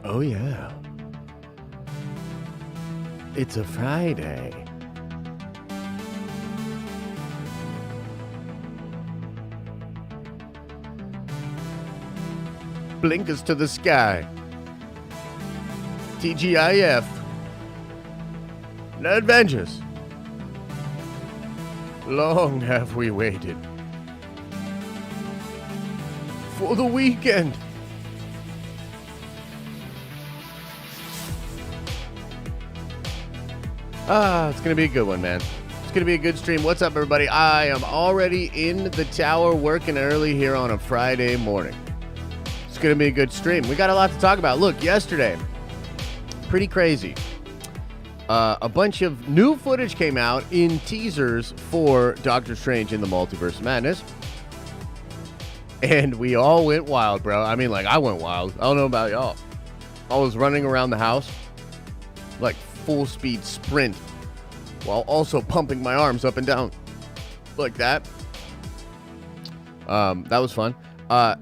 Oh, yeah. It's a Friday. Blinkers to the sky. TGIF. No adventures. Long have we waited for the weekend. It's going to be a good one, man. It's going to be a good stream. What's up, everybody? I am already in the tower working early here on a Friday morning. It's going to be a good stream. We got a lot to talk about. Look, yesterday, pretty crazy. A bunch of new footage came out in teasers for Doctor Strange in the Multiverse of Madness. And we all went wild, bro. I mean, like, I went wild. I don't know about y'all. I was running around the house, like, full speed sprint, while also pumping my arms up and down like that. That was fun.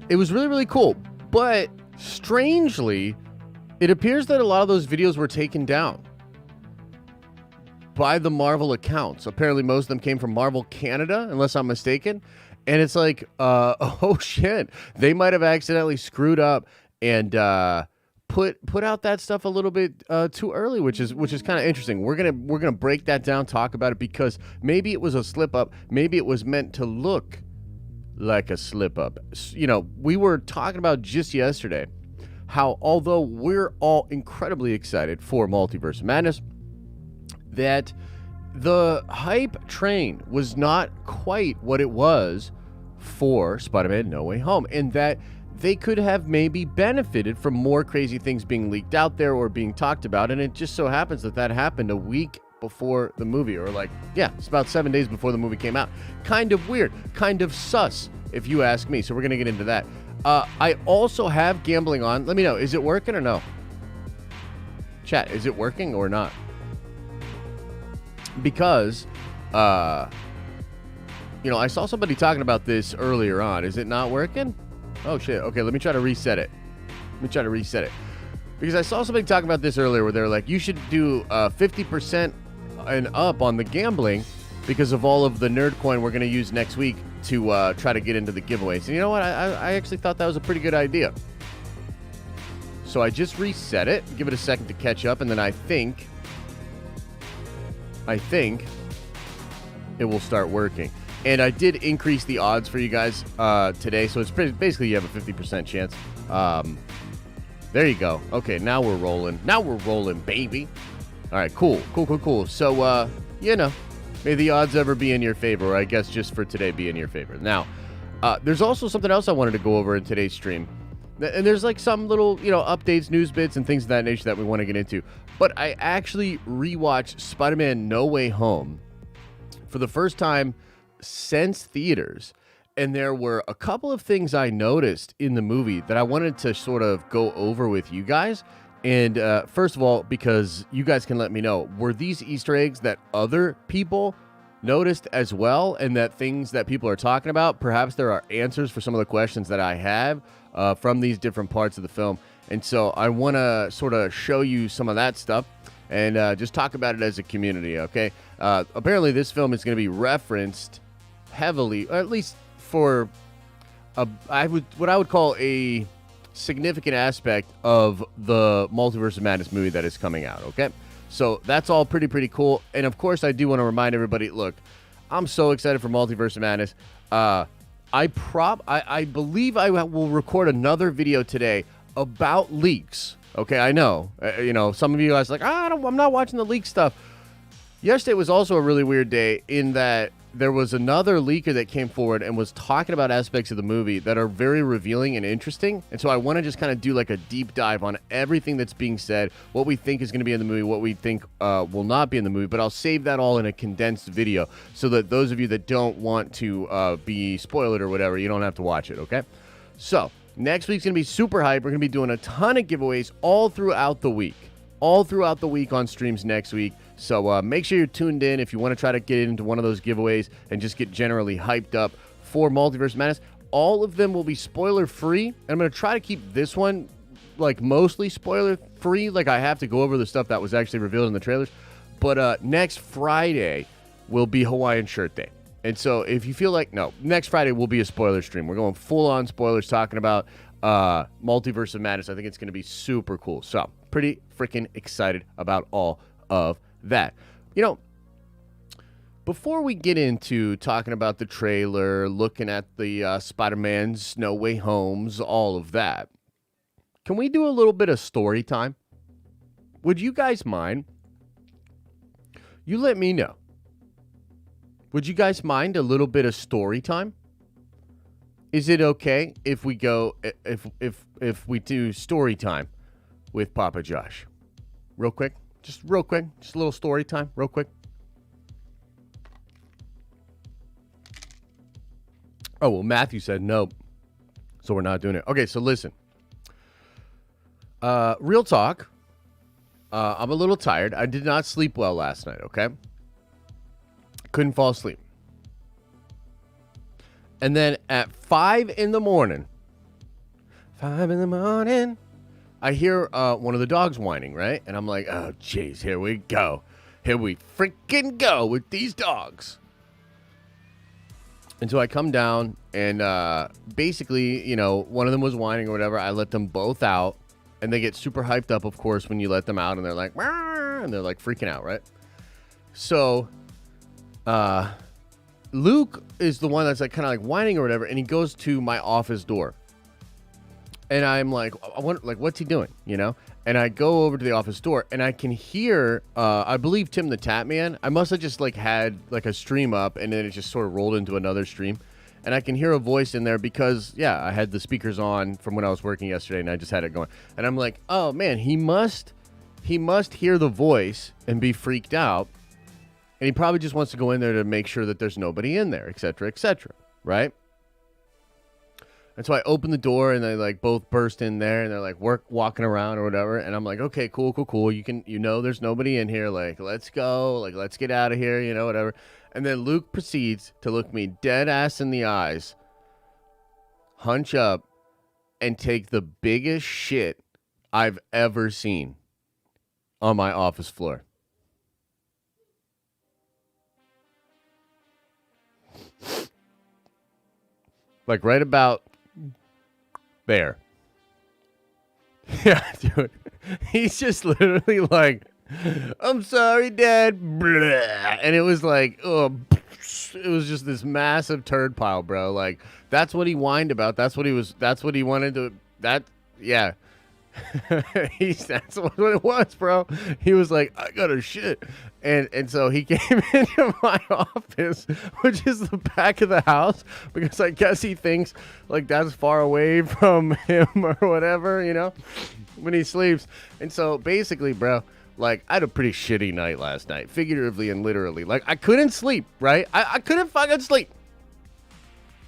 It was really, really cool. But strangely, it appears that a lot of those videos were taken down by the Marvel accounts. Apparently, most of them came from Marvel Canada, unless I'm mistaken. And it's like, oh shit, they might have accidentally screwed up and put out that stuff a little bit too early, which is kind of interesting. We're gonna break that down, talk about it, because maybe it was a slip up, maybe it was meant to look like a slip up. You know, we were talking about just yesterday how, although we're all incredibly excited for Multiverse of Madness, that the hype train was not quite what it was for Spider-Man No Way Home, and that they could have maybe benefited from more crazy things being leaked out there or being talked about. And it just so happens that happened a week before the movie, or like, yeah, it's about 7 days before the movie came out. Kind of weird, kind of sus, if you ask me. So we're going to get into that. I also have gambling on. Let me know, is it working or no? Chat, is it working or not? Because, you know, I saw somebody talking about this earlier on. Is it not working? Oh, shit. Okay, let me try to reset it. Because I saw somebody talking about this earlier where they were like, you should do 50% and up on the gambling because of all of the nerd coin we're going to use next week to try to get into the giveaways. And you know what? I actually thought that was a pretty good idea. So I just reset it. Give it a second to catch up, and then I think it will start working. And I did increase the odds for you guys today, so it's basically you have a 50% chance. There you go. Okay, now we're rolling. Baby. All right, cool. So, you know, may the odds ever be in your favor, or I guess just for today be in your favor. Now, there's also something else I wanted to go over in today's stream. And there's like some little, you know, updates, news bits, and things of that nature that we want to get into. But I actually rewatched Spider-Man No Way Home for the first time since theaters, and there were a couple of things I noticed in the movie that I wanted to sort of go over with you guys. And first of all, because you guys can let me know, were these Easter eggs that other people noticed as well, and that things that people are talking about, perhaps there are answers for some of the questions that I have from these different parts of the film. And so I want to sort of show you some of that stuff and just talk about it as a community, okay? Apparently this film is going to be referenced heavily, or at least for what I would call a significant aspect of the Multiverse of Madness movie that is coming out, okay? So that's all pretty cool. And of course, I do want to remind everybody, look, I'm so excited for Multiverse of Madness. I believe I will record another video today about leaks. Okay, I know. You know, some of you guys are like, I'm not watching the leak stuff. Yesterday was also a really weird day in that there was another leaker that came forward and was talking about aspects of the movie that are very revealing and interesting. And so I want to just kind of do like a deep dive on everything that's being said, what we think is going to be in the movie, what we think will not be in the movie. But I'll save that all in a condensed video so that those of you that don't want to be spoiled or whatever, you don't have to watch it, okay? So next week's going to be super hype. We're going to be doing a ton of giveaways all throughout the week. On streams next week. So make sure you're tuned in if you want to try to get into one of those giveaways and just get generally hyped up for Multiverse Madness. All of them will be spoiler free. And I'm going to try to keep this one like mostly spoiler free. Like I have to go over the stuff that was actually revealed in the trailers. But next Friday will be Hawaiian Shirt Day. And so if you feel like, no, next Friday will be a spoiler stream. We're going full on spoilers talking about Multiverse of Madness. I think it's going to be super cool. So pretty freaking excited about all of that. You know, before we get into talking about the trailer, looking at the Spider-Man's No Way Homes, all of that, can we do a little bit of story time? Would you guys mind? You let me know. Would you guys mind a little bit of story time? Is it okay if we go if we do story time with Papa Josh? Real quick. Just a little story time, real quick. Oh, well, Matthew said no, so we're not doing it. Okay, so listen. Real talk. I'm a little tired. I did not sleep well last night, okay? Couldn't fall asleep. And then at 5 in the morning, I hear one of the dogs whining, right? And I'm like, oh, jeez, here we go. Here we freaking go with these dogs. And so I come down and basically, you know, one of them was whining or whatever. I let them both out and they get super hyped up, of course, when you let them out and they're like, and they're like freaking out, right? So Luke is the one that's like kind of like whining or whatever. And he goes to my office door. And I'm like, I wonder, like, what's he doing? You know? And I go over to the office door and I can hear, I believe Tim the Tap Man. I must have just like had like a stream up and then it just sort of rolled into another stream. And I can hear a voice in there because, yeah, I had the speakers on from when I was working yesterday and I just had it going. And I'm like, oh man, he must hear the voice and be freaked out. And he probably just wants to go in there to make sure that there's nobody in there, et cetera, right? And so I open the door and they like both burst in there and they're like walking around or whatever. And I'm like, okay, cool. You know, there's nobody in here. Like, let's go. Like, let's get out of here, you know, whatever. And then Luke proceeds to look me dead ass in the eyes, hunch up, and take the biggest shit I've ever seen on my office floor. Like right about there. Yeah, dude. He's just literally like, I'm sorry, Dad. Blah. And it was like, oh, it was just this massive turd pile, bro. Like, that's what he whined about. That's what he wanted to, yeah. That's what it was, bro. He was like, I got a shit. And so he came into my office, which is the back of the house, because I guess he thinks like that's far away from him or whatever, you know, when he sleeps. And so basically, bro, like I had a pretty shitty night last night, figuratively and literally. Like I couldn't sleep, right? I couldn't fucking sleep.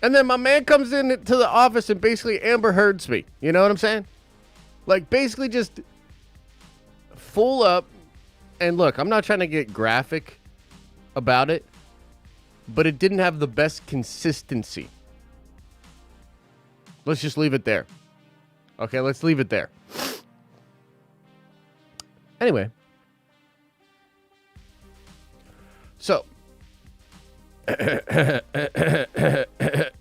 And then my man comes into the office and basically Amber Heards me. You know what I'm saying? Like, basically just full up. And look, I'm not trying to get graphic about it, but it didn't have the best consistency. Let's just leave it there. Okay, let's leave it there. Anyway. So.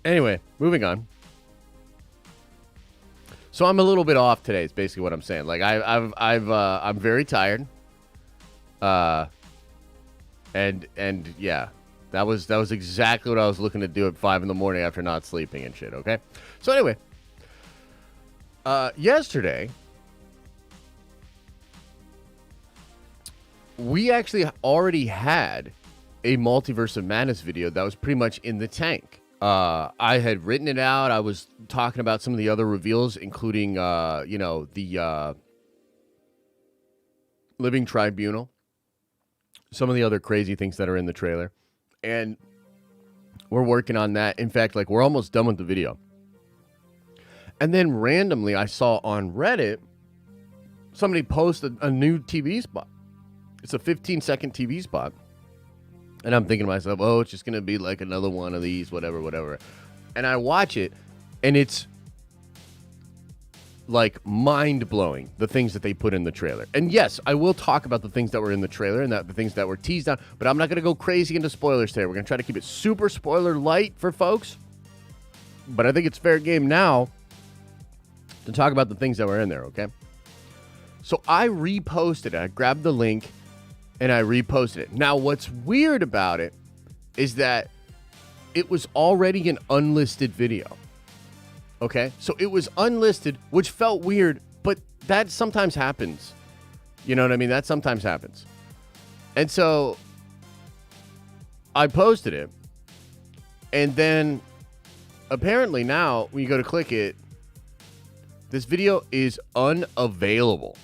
Anyway, moving on. So I'm a little bit off today. Is basically what I'm saying. Like I'm very tired. And yeah, that was exactly what I was looking to do at 5 a.m. after not sleeping and shit. Okay. So anyway, yesterday we actually already had a Multiverse of Madness video that was pretty much in the tank. I had written it out. I was talking about some of the other reveals, including, the Living Tribunal, some of the other crazy things that are in the trailer. And we're working on that. In fact, like, we're almost done with the video. And then randomly, I saw on Reddit, somebody posted a new TV spot. It's a 15-second TV spot. And I'm thinking to myself, oh, it's just going to be like another one of these, whatever. And I watch it, and it's like mind-blowing, the things that they put in the trailer. And yes, I will talk about the things that were in the trailer and the things that were teased on, but I'm not going to go crazy into spoilers today. We're going to try to keep it super spoiler light for folks. But I think it's fair game now to talk about the things that were in there, okay? So I reposted it. I grabbed the link and I reposted it. Now, what's weird about it is that it was already an unlisted video. Okay? So it was unlisted, which felt weird, but that sometimes happens. You know what I mean? That sometimes happens. And so I posted it. And then apparently now, when you go to click it, this video is unavailable.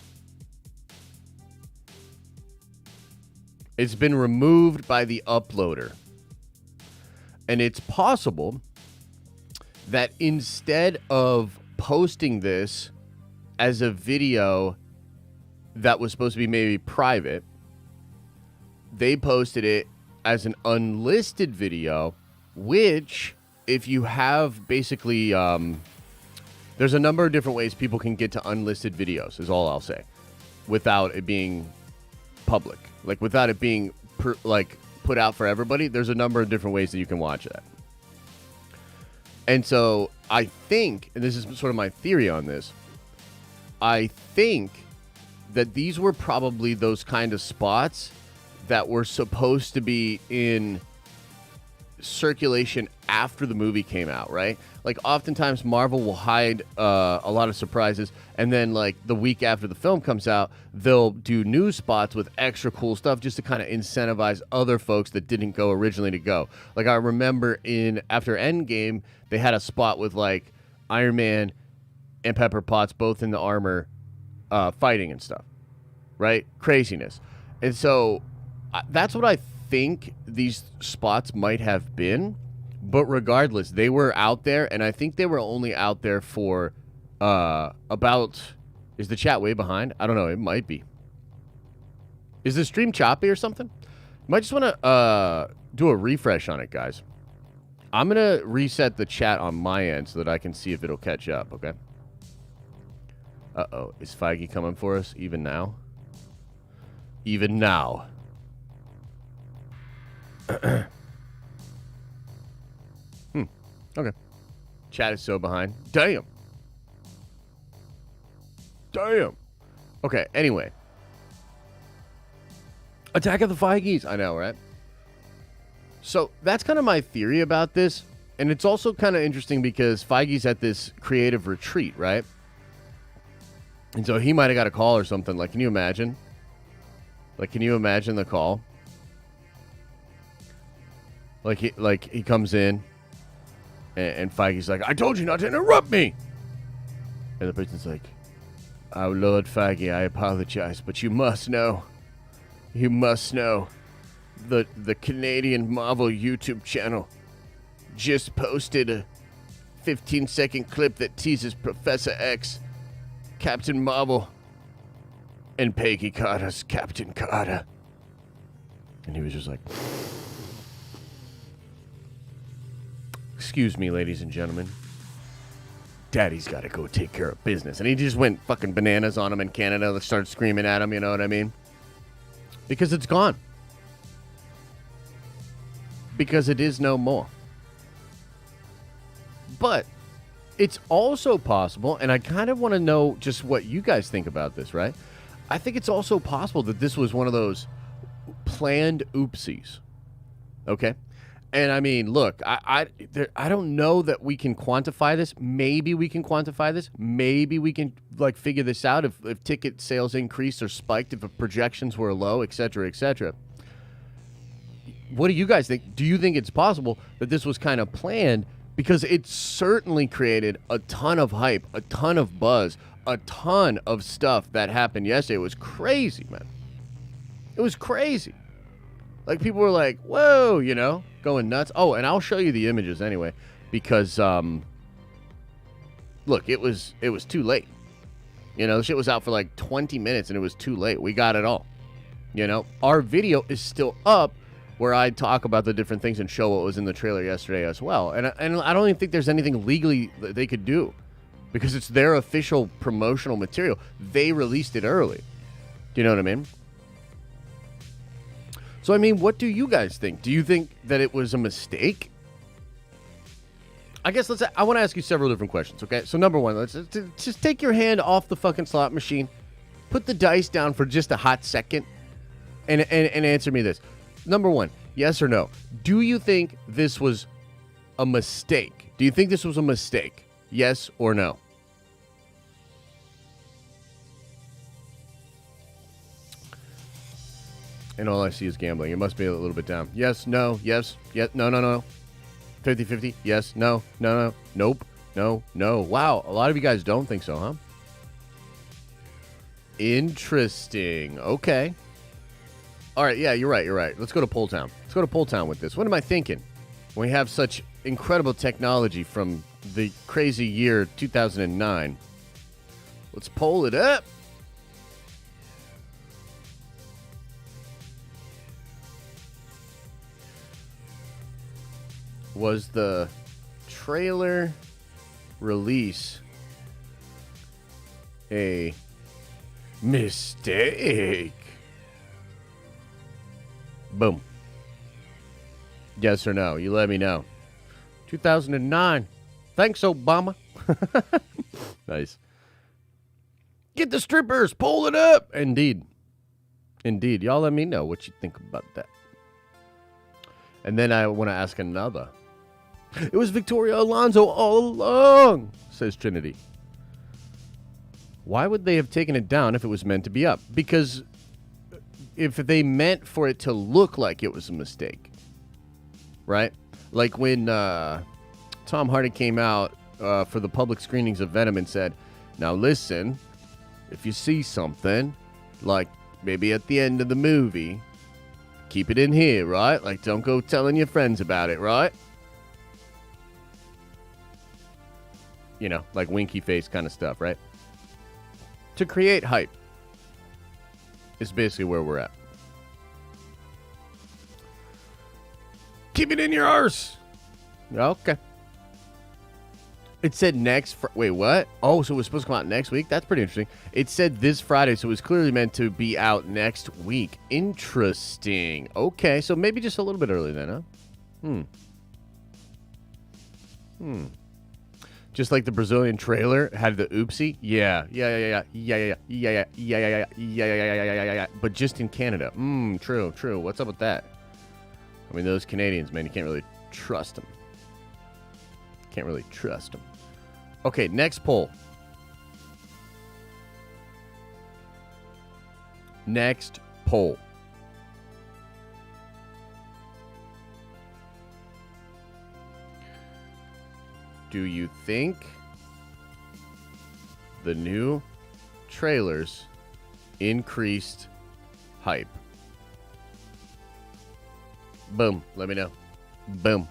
It's been removed by the uploader. And it's possible that instead of posting this as a video that was supposed to be maybe private, they posted it as an unlisted video, which, if you have basically, there's a number of different ways people can get to unlisted videos, is all I'll say, without it being public. Like, without it being, put out for everybody, there's a number of different ways that you can watch that. And so I think, and this is sort of my theory on this, I think that these were probably those kind of spots that were supposed to be in circulation after the movie came out, right? Like, oftentimes Marvel will hide a lot of surprises, and then, like, the week after the film comes out, they'll do news spots with extra cool stuff just to kind of incentivize other folks that didn't go originally to go. Like, I remember after Endgame, they had a spot with, like, Iron Man and Pepper Potts both in the armor fighting and stuff, right? Craziness. And so that's what I think these spots might have been. But regardless, they were out there, and I think they were only out there for about... Is the chat way behind? I don't know. It might be. Is the stream choppy or something? You might just want to do a refresh on it, guys. I'm going to reset the chat on my end so that I can see if it'll catch up, okay? Uh-oh. Is Feige coming for us even now? Even now. Okay. Chat is so behind. Damn. Okay, anyway. Attack of the Feiges. I know, right? So that's kind of my theory about this. And it's also kind of interesting because Feige's at this creative retreat, right? And so he might have got a call or something. Like, can you imagine? Like, can you imagine the call? Like he comes in. And Feige's like, I told you not to interrupt me. And the person's like, oh, Lord Feige, I apologize, but you must know. You must know. The Canadian Marvel YouTube channel just posted a 15-second clip that teases Professor X, Captain Marvel, and Peggy Carter's Captain Carter. And he was just like... Excuse me, ladies and gentlemen. Daddy's got to go take care of business. And he just went fucking bananas on him in Canada. Started screaming at him, you know what I mean? Because it's gone. Because it is no more. But it's also possible, and I kind of want to know just what you guys think about this, right? I think it's also possible that this was one of those planned oopsies. Okay? And I mean, look, I don't know that we can quantify this. Maybe we can quantify this. Maybe we can like figure this out if ticket sales increased or spiked, if projections were low, et cetera, et cetera. What do you guys think? Do you think it's possible that this was kind of planned? Because it certainly created a ton of hype, a ton of buzz, a ton of stuff that happened yesterday. It was crazy, man. It was crazy. Like, people were like, whoa, you know, going nuts. Oh, and I'll show you the images anyway, because, look, it was too late. You know, the shit was out for like 20 minutes, and it was too late. We got it all. You know, our video is still up where I talk about the different things and show what was in the trailer yesterday as well. And I don't even think there's anything legally that they could do because it's their official promotional material. They released it early. Do you know what I mean? So, I mean, what do you guys think? Do you think that it was a mistake? I guess I want to ask you several different questions, okay? So, number one, let's just take your hand off the fucking slot machine, put the dice down for just a hot second, and answer me this. Number one, yes or no? Do you think this was a mistake? Do you think this was a mistake? Yes or no? And all I see is gambling. It must be a little bit down. Yes, no, yes, no. 50-50, yes, no, nope, no. Wow, a lot of you guys don't think so, huh? Interesting. Okay. All right, yeah, you're right. Let's go to Poll Town. Let's go to Poll Town with this. What am I thinking? When we have such incredible technology from the crazy year 2009. Let's poll it up. Was the trailer release a mistake? Boom. Yes or no? You let me know. 2009. Thanks, Obama. Nice. Get the strippers. Pull it up. Indeed. Y'all let me know what you think about that. And then I want to ask another. It was Victoria Alonso all along, says Trinity. Why would they have taken it down if it was meant to be up? Because if they meant for it to look like it was a mistake, right? Like when Tom Hardy came out for the public screenings of Venom and said, now listen, if you see something, like maybe at the end of the movie, keep it in here, right? Like, don't go telling your friends about it, right? You know, like winky face kind of stuff, right? To create hype is basically where we're at. Keep it in your arse. Okay. It said wait, what? Oh, so it was supposed to come out next week? That's pretty interesting. It said this Friday, so it was clearly meant to be out next week. Interesting. Okay, so maybe just a little bit early then, huh? Just like the Brazilian trailer had the oopsie. Yeah. But just in Canada. True. What's up with that? I mean, those Canadians, man, you can't really trust them. Okay, next poll. Do you think the new trailers increased hype? Boom. Let me know. Boom.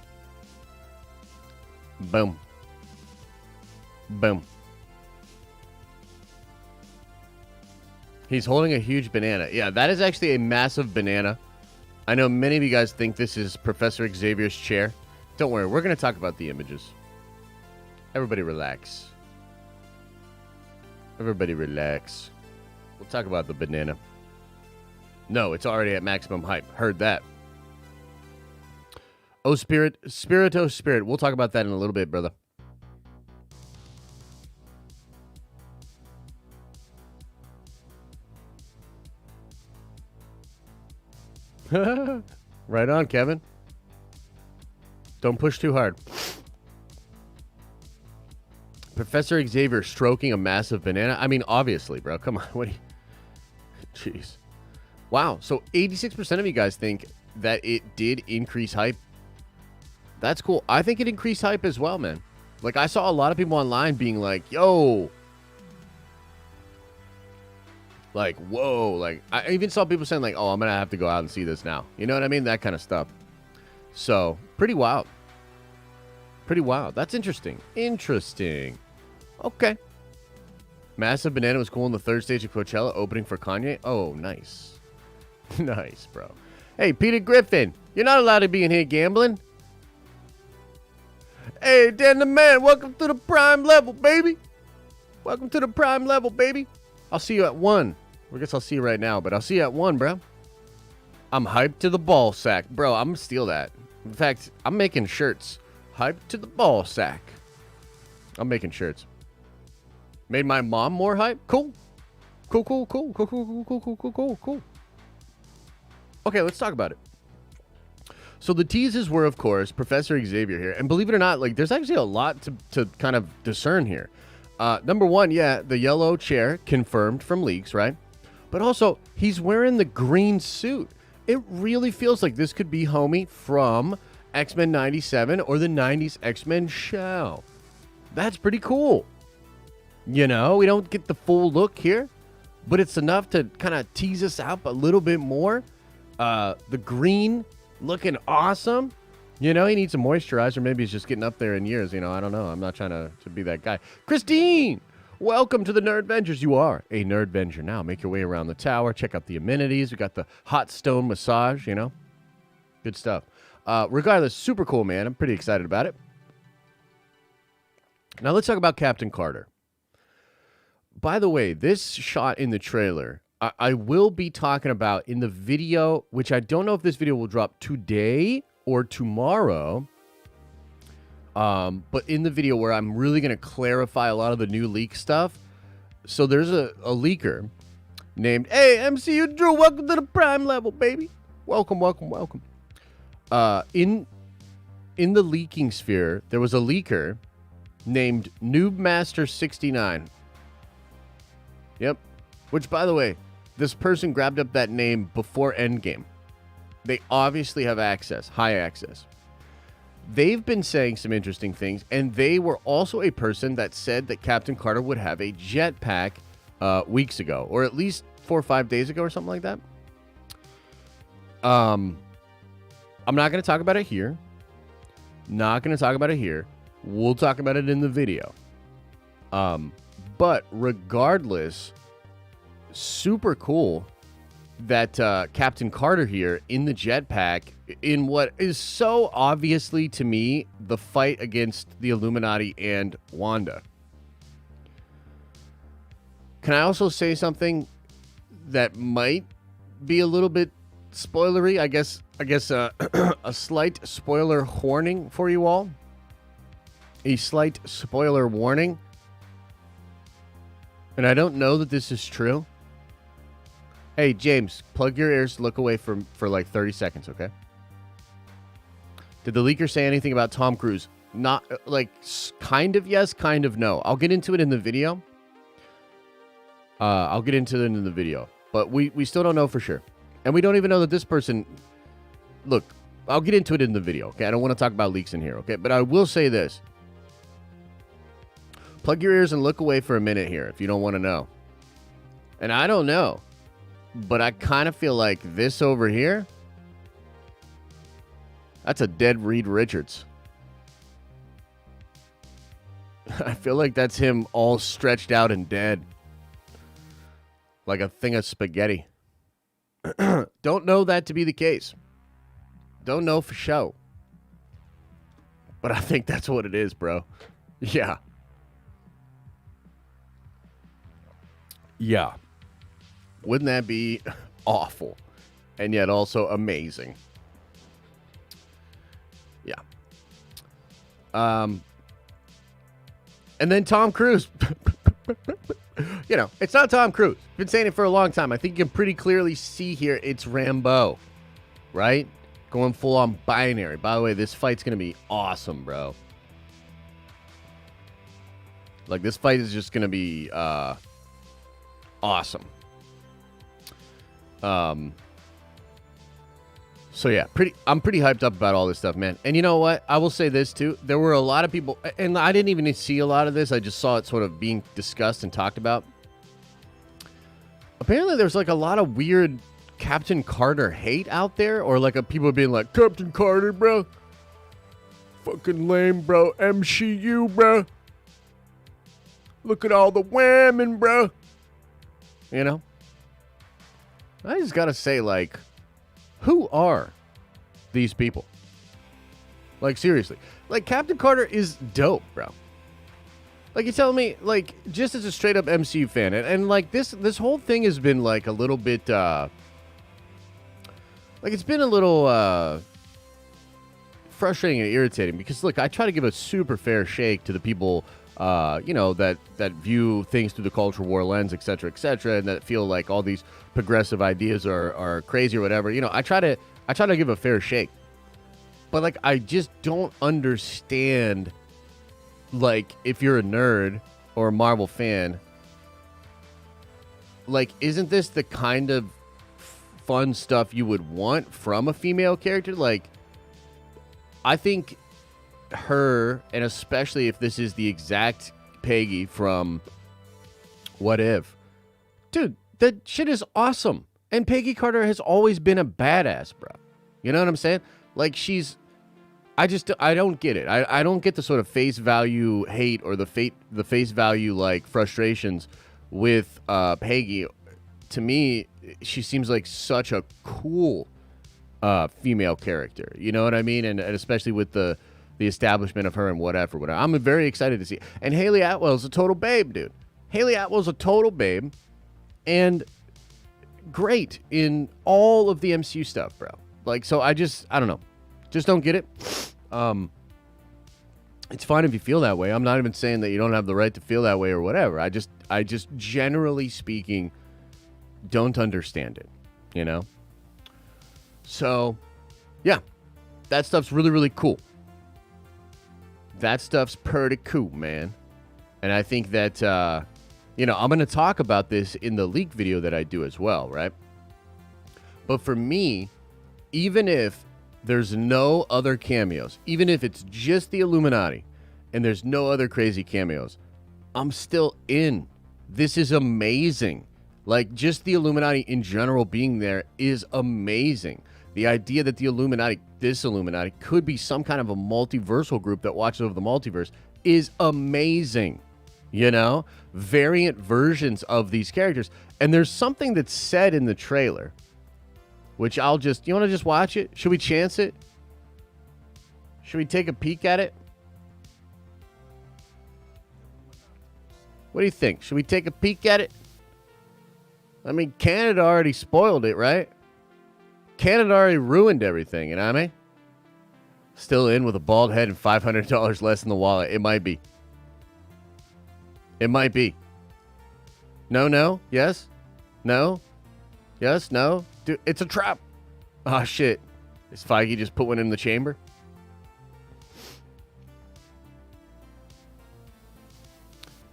He's holding a huge banana. Yeah, that is actually a massive banana. I know many of you guys think this is Professor Xavier's chair. Don't worry, we're going to talk about the images. Everybody relax. We'll talk about the banana. No, it's already at maximum hype. Heard that. Oh, Spirit. We'll talk about that in a little bit, brother. Right on, Kevin. Don't push too hard. Professor Xavier stroking a massive banana. I mean, obviously, bro. Come on. What do you... Jeez. Wow. So 86% of you guys think that it did increase hype. That's cool. I think it increased hype as well, man. Like, I saw a lot of people online being like, yo. Like, whoa. Like, I even saw people saying, like, oh, I'm going to have to go out and see this now. You know what I mean? That kind of stuff. So, pretty wild. That's interesting. Okay. Massive Banana was cool in the third stage of Coachella, opening for Kanye. Oh, nice. Nice, bro. Hey, Peter Griffin, you're not allowed to be in here gambling. Hey, Dan the Man, welcome to the prime level, baby. Welcome to the prime level, baby. I'll see you at 1. I guess I'll see you right now, but I'll see you at 1, bro. I'm hyped to the ball sack. Bro, I'm going to steal that. In fact, I'm making shirts. Hyped to the ball sack. I'm making shirts. Made my mom more hype? Cool. Cool. Okay, let's talk about it. So the teases were, of course, Professor Xavier here. And believe it or not, like, there's actually a lot to kind of discern here. Number one, yeah, the yellow chair confirmed from leaks, right? But also, he's wearing the green suit. It really feels like this could be homie from X-Men 97 or the 90s X-Men show. That's pretty cool. You know, we don't get the full look here, but it's enough to kind of tease us out a little bit more. The green looking awesome. You know, he needs some moisturizer. Maybe he's just getting up there in years. You know, I don't know. I'm not trying to be that guy. Christine, welcome to the Nerd Ventures. You are a Nerd Venture now. Make your way around the tower. Check out the amenities. We got the hot stone massage, you know. Good stuff. Regardless, super cool, man. I'm pretty excited about it. Now let's talk about Captain Carter. By the way, this shot in the trailer, I will be talking about in the video, which I don't know if this video will drop today or tomorrow. But in the video where I'm really going to clarify a lot of the new leak stuff. So there's a leaker named, hey, MCU Drew, welcome to the prime level, baby. Welcome. In the leaking sphere, there was a leaker named Noobmaster69. Yep. Which, by the way, this person grabbed up that name before Endgame. They obviously have access, high access. They've been saying some interesting things, and they were also a person that said that Captain Carter would have a jetpack weeks ago, or at least 4 or 5 days ago, or something like that. I'm not going to talk about it here. We'll talk about it in the video. But regardless, super cool that Captain Carter here in the jetpack in what is so obviously to me the fight against the Illuminati and Wanda. Can I also say something that might be a little bit spoilery? I guess a slight spoiler warning for you all. A slight spoiler warning. And I don't know that this is true. Hey, James, plug your ears, look away for like 30 seconds, okay? Did the leaker say anything about Tom Cruise? Not, like, kind of yes, kind of no. I'll get into it in the video. But we still don't know for sure. And we don't even know that this person... Look, I'll get into it in the video, okay? I don't want to talk about leaks in here, okay? But I will say this. Plug your ears and look away for a minute here if you don't want to know. And I don't know. But I kind of feel like this over here, that's a dead Reed Richards. I feel like that's him all stretched out and dead. Like a thing of spaghetti. Don't know that to be the case. Don't know for sure. But I think that's what it is, bro. Yeah. Yeah. Wouldn't that be awful? And yet also amazing. Yeah. And then Tom Cruise. You know, it's not Tom Cruise. Been saying it for a long time. I think you can pretty clearly see here it's Rambo. Right? Going full on binary. By the way, this fight's going to be awesome, bro. Like, this fight is just going to be awesome. So yeah, I'm pretty hyped up about all this stuff, man. And you know what? I will say this too. There were a lot of people, and I didn't even see a lot of this. I just saw it sort of being discussed and talked about. Apparently there's like a lot of weird Captain Carter hate out there, or like people being like, Captain Carter, bro. Fucking lame, bro. MCU, bro. Look at all the women, bro. You know? I just gotta say, like, who are these people? Like, seriously. Like, Captain Carter is dope, bro. Like, you're telling me, like, just as a straight up MCU fan, and like this whole thing has been like a little bit, like, it's been a little frustrating and irritating because, look, I try to give a super fair shake to the people, you know, that view things through the culture war lens, et cetera, and that feel like all these progressive ideas are crazy or whatever. You know, I try to give a fair shake, but like, I just don't understand. Like, if you're a nerd or a Marvel fan, like, isn't this the kind of fun stuff you would want from a female character? Like, I think her, and especially if this is the exact Peggy from What If, dude, that shit is awesome. And Peggy Carter has always been a badass, bro. You know what I'm saying? Like, I don't get it. I don't get the sort of face value hate or the face value, like, frustrations with Peggy. To me, she seems like such a cool female character. You know what I mean? And especially with the establishment of her and whatever. I'm very excited to see. And Haley Atwell's a total babe, dude. Haley Atwell's a total babe. And great in all of the MCU stuff, bro. Like, so I don't know. Just don't get it. It's fine if you feel that way. I'm not even saying that you don't have the right to feel that way or whatever. I just generally speaking don't understand it, you know? So, yeah. That stuff's really, really cool. That stuff's pretty cool, man. And I think that, you know, I'm going to talk about this in the leak video that I do as well, right? But for me, even if there's no other cameos, even if it's just the Illuminati and there's no other crazy cameos, I'm still in. This is amazing. Like, just the Illuminati in general being there is amazing. The idea that this Illuminati could be some kind of a multiversal group that watches over the multiverse is amazing. You know? Variant versions of these characters. And there's something that's said in the trailer, which you want to just watch it? Should we chance it? Should we take a peek at it? What do you think? Should we take a peek at it? I mean, Canada already spoiled it, right? Canada already ruined everything, you know what I mean? Still in with a bald head and $500 less in the wallet. It might be. It might be. No? Yes? No? Yes? No? Dude, it's a trap. Oh, shit. Is Feige just put one in the chamber?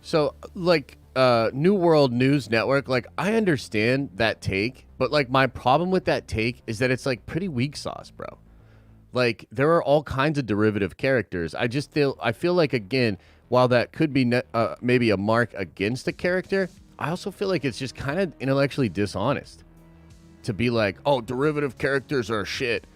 So, like, New World News Network, like, I understand that take, but, like, my problem with that take is that it's, like, pretty weak sauce, bro. Like, there are all kinds of derivative characters. I feel like, again, while that could be maybe a mark against a character, I also feel like it's just kind of intellectually dishonest to be like, oh, derivative characters are shit.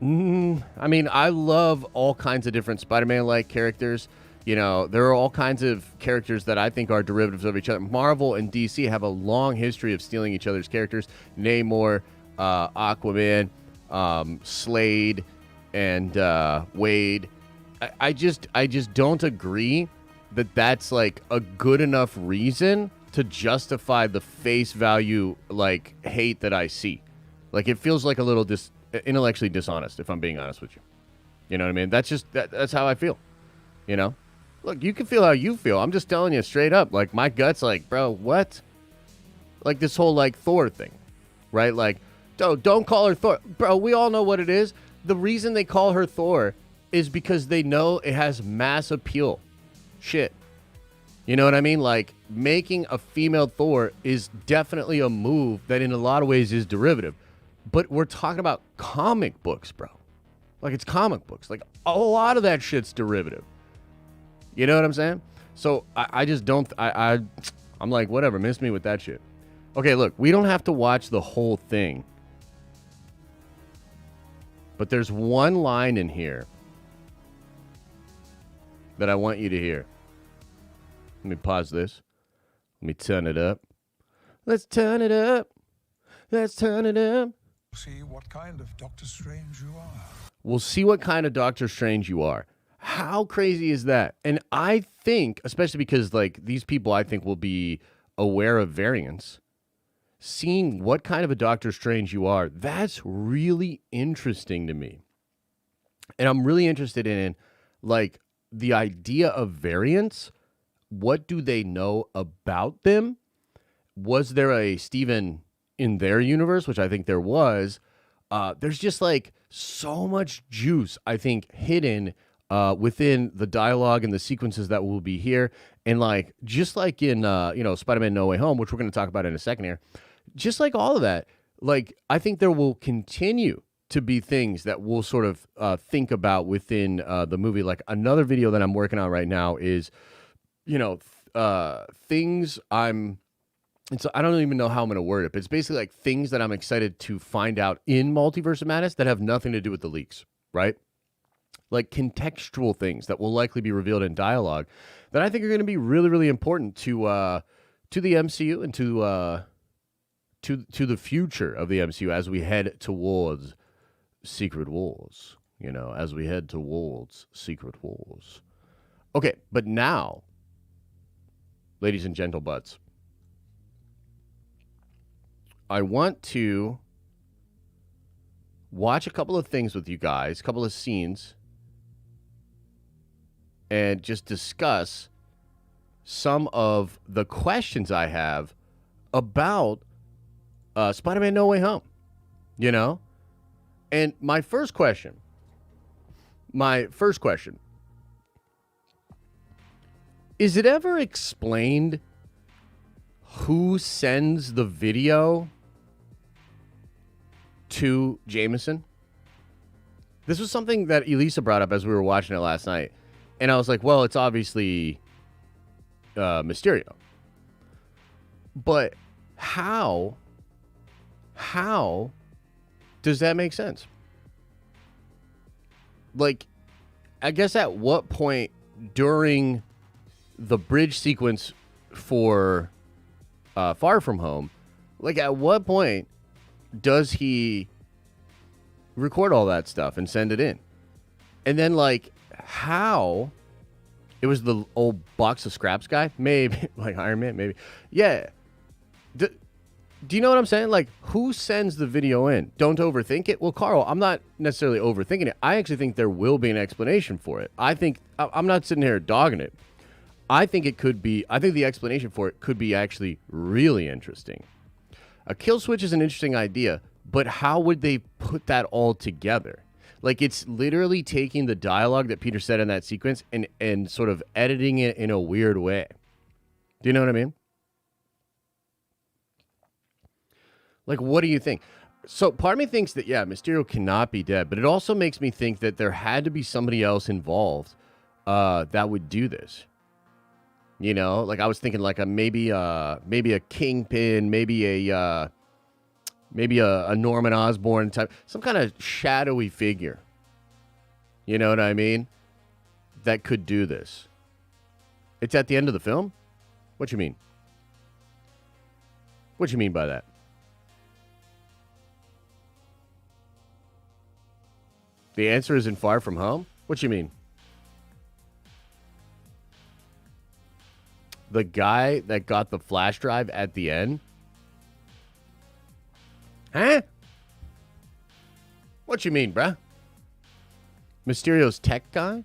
I mean, I love all kinds of different Spider-Man-like characters. You know, there are all kinds of characters that I think are derivatives of each other. Marvel and DC have a long history of stealing each other's characters. Namor, Aquaman, Slade, and Wade. I just don't agree that that's like a good enough reason to justify the face value, like, hate that I see. Like, it feels like a little intellectually dishonest, if I'm being honest with you. You know what I mean? That's how I feel. You know? Look, you can feel how you feel. I'm just telling you straight up. Like, my gut's like, bro, what? Like, this whole, like, Thor thing. Right? Like, don't call her Thor. Bro, we all know what it is. The reason they call her Thor is because they know it has mass appeal. Shit. You know what I mean? Like, making a female Thor is definitely a move that in a lot of ways is derivative. But we're talking about comic books, bro. Like, it's comic books. Like, a lot of that shit's derivative. You know what I'm saying? So, I just don't... I'm like, whatever, miss me with that shit. Okay, look, we don't have to watch the whole thing. But there's one line in here that I want you to hear. Let me pause this. Let me turn it up. Let's turn it up. Let's turn it up. See what kind of Doctor Strange you are. We'll see what kind of Doctor Strange you are. How crazy is that? And I think, especially because like these people, I think will be aware of variants. Seeing what kind of a Doctor Strange you are, that's really interesting to me. And I'm really interested in like the idea of variants. What do they know about them? Was there a Steven in their universe, which I think there was? There's just like so much juice, I think, hidden within the dialogue and the sequences that will be here. And like, just like in, Spider-Man No Way Home, which we're going to talk about in a second here, just like all of that, like, I think there will continue to be things that we'll sort of think about within the movie. Like another video that I'm working on right now is, things I don't even know how I'm going to word it, but it's basically like things that I'm excited to find out in Multiverse of Madness that have nothing to do with the leaks, right? Like contextual things that will likely be revealed in dialogue that I think are going to be really, really important to the MCU and to the future of the MCU as we head towards Secret Wars. As we head towards Secret Wars. Okay, but now, ladies and gentlebuds, I want to watch a couple of things with you guys, a couple of scenes, and just discuss some of the questions I have about Spider-Man No Way Home, And my first question, is it ever explained who sends the video to Jameson? This was something that Elisa brought up as we were watching it last night. And I was like, well, it's obviously Mysterio. But how does that make sense? Like, I guess at what point during the bridge sequence for Far From Home, like at what point does he record all that stuff and send it in? And then like how it was the old box of scraps guy, maybe like Iron Man, maybe. Yeah. Do you know what I'm saying? Like, who sends the video in? Don't overthink it. Well, Carl, I'm not necessarily overthinking it. I actually think there will be an explanation for it. I'm not sitting here dogging it. I think the explanation for it could be actually really interesting. A kill switch is an interesting idea, but how would they put that all together? Like, it's literally taking the dialogue that Peter said in that sequence and sort of editing it in a weird way. Do you know what I mean? Like, what do you think? So part of me thinks that, yeah, Mysterio cannot be dead, but it also makes me think that there had to be somebody else involved that would do this. Like I was thinking like maybe a Kingpin, maybe a Norman Osborn type, some kind of shadowy figure. You know what I mean? That could do this. It's at the end of the film? What you mean? What you mean by that? The answer is in Far From Home? What you mean? The guy that got the flash drive at the end? Huh? What you mean, bruh? Mysterio's tech guy?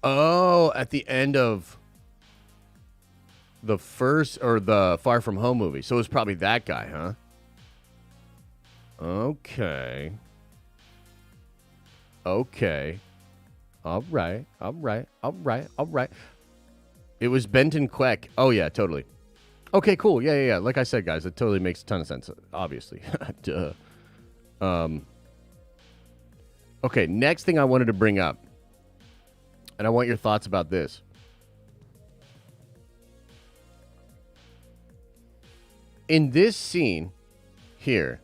Oh, at the end of the first or the Far From Home movie. So it was probably that guy, huh? Okay. All right. It was Benton Queck. Oh, yeah, totally. Okay, cool. Yeah. Like I said, guys, it totally makes a ton of sense, obviously. Duh. Okay, next thing I wanted to bring up, and I want your thoughts about this. In this scene here,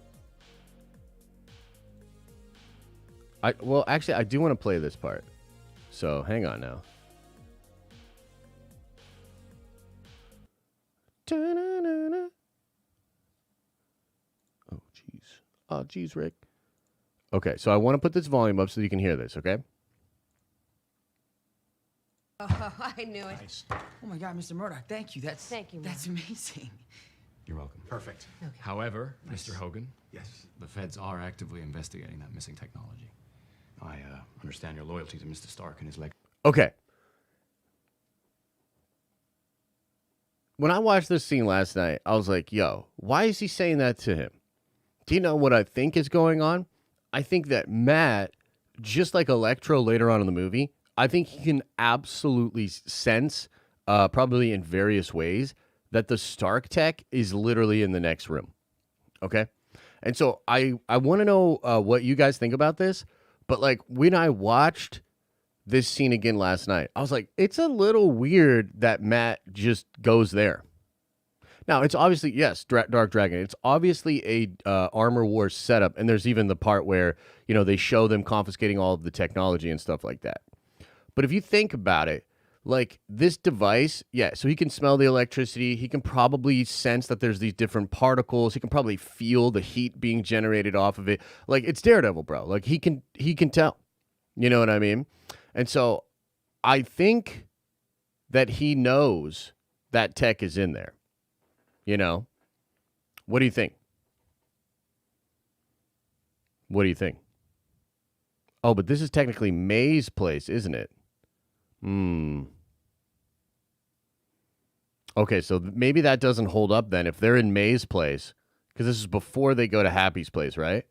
I do want to play this part. So, hang on now. Oh, jeez, Rick. Okay, so I want to put this volume up so you can hear this, okay? I knew it. Nice. Oh my God, Mr. Murdoch, thank you. That's amazing. You're welcome. Perfect. Okay. However, Mr. Hogan, Yes. the feds are actively investigating that missing technology. I understand your loyalty to Mr. Stark and his leg. Okay. When I watched this scene last night, I was like, yo, why is he saying that to him? Do you know what I think is going on? I think that Matt, just like Electro later on in the movie, I think he can absolutely sense, probably in various ways, that the Stark tech is literally in the next room. Okay? And so I want to know what you guys think about this. But like when I watched this scene again last night, I was like, it's a little weird that Matt just goes there. Now, it's obviously, yes, Dark Dragon. It's obviously a Armor Wars setup, and there's even the part where, you know, they show them confiscating all of the technology and stuff like that. But if you think about it, like this device, yeah, so he can smell the electricity. He can probably sense that there's these different particles. He can probably feel the heat being generated off of it. Like it's Daredevil, bro. Like he can tell. You know what I mean? And so I think that he knows that tech is in there. You know? What do you think? What do you think? Oh, but this is technically May's place, isn't it? Okay, so maybe that doesn't hold up then if they're in May's place, because this is before they go to Happy's place, right?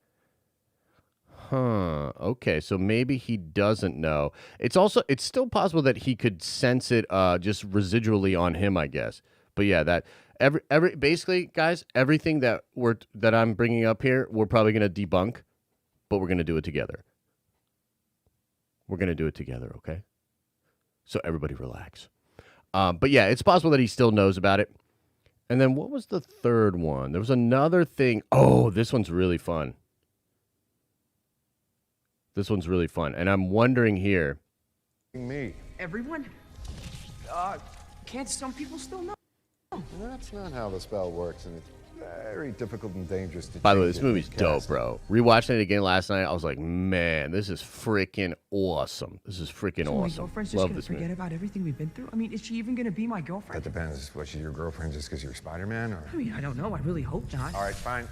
Huh. Okay, so maybe he doesn't know. It's still possible that he could sense it just residually on him, I guess. But yeah, that every basically, guys, everything that I'm bringing up here, we're probably going to debunk, but we're going to do it together. We're going to do it together, okay? So everybody relax. But yeah, it's possible that he still knows about it. And then what was the third one? There was another thing. Oh, this one's really fun. This one's really fun. And I'm wondering here. Me. Everyone? Can't some people still know? That's not how the spell works, and it's very difficult and dangerous to By the way, change this it movie's with dope, casting. bro. Rewatching it again last night, I was like, man, this is freaking awesome. This is freaking So my awesome. girlfriend's just Love gonna this forget movie. about everything we've been through? I mean, is she even gonna be my girlfriend? That depends. Was she your girlfriend just because you're Spider-Man, or? I mean, I don't know. I really hope not. All right, fine.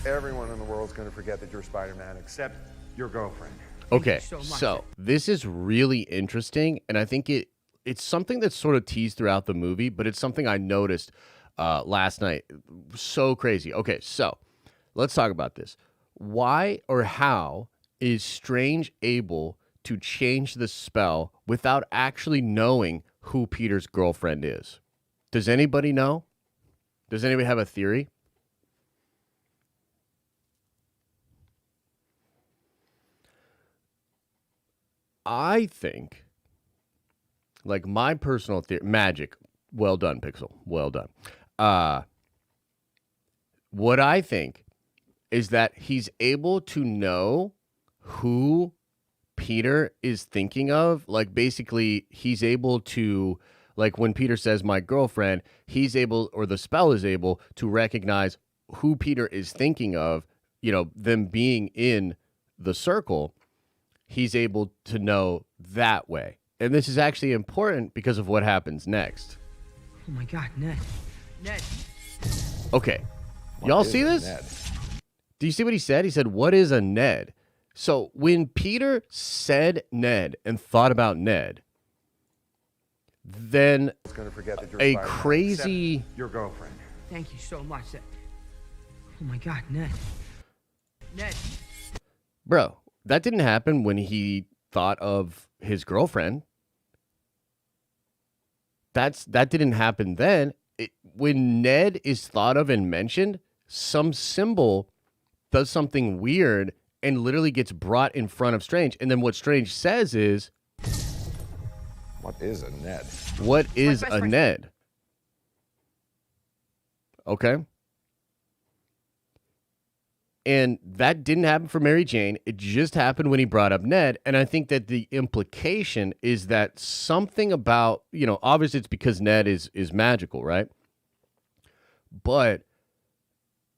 Everyone in the world's going to forget that you're Spider-Man, except your girlfriend. Okay, so much. so this is really interesting, and I think it's something that's sort of teased throughout the movie, but it's something I noticed last night. So crazy. Okay, so let's talk about this. Why or how is Strange able to change the spell without actually knowing who Peter's girlfriend is? Does anybody know? Does anybody have a theory? I think, like my personal theory, magic. Well done, Pixel. Well done. What I think is that he's able to know who Peter is thinking of. Like basically, he's able to, like when Peter says my girlfriend, he's able, or the spell is able to recognize who Peter is thinking of, you know, them being in the circle. He's able to know that way. And this is actually important because of what happens next. Oh my God, Ned. Ned. Okay. What Y'all is see a this? Ned? Do you see what he said? He said, what is a Ned? So when Peter said Ned and thought about Ned, then It's going to forget that you're a Spider-Man, crazy... except your girlfriend. Thank you so much. Oh my God, Ned. Ned. Bro, that didn't happen when he thought of his girlfriend. That didn't happen then. When Ned is thought of and mentioned, some symbol does something weird and literally gets brought in front of Strange. And then what Strange says is, What is a Ned? what is My best a friend. Ned? Okay. And that didn't happen for Mary Jane. It just happened when he brought up Ned. And I think that the implication is that something about, you know, obviously it's because Ned is magical, right? But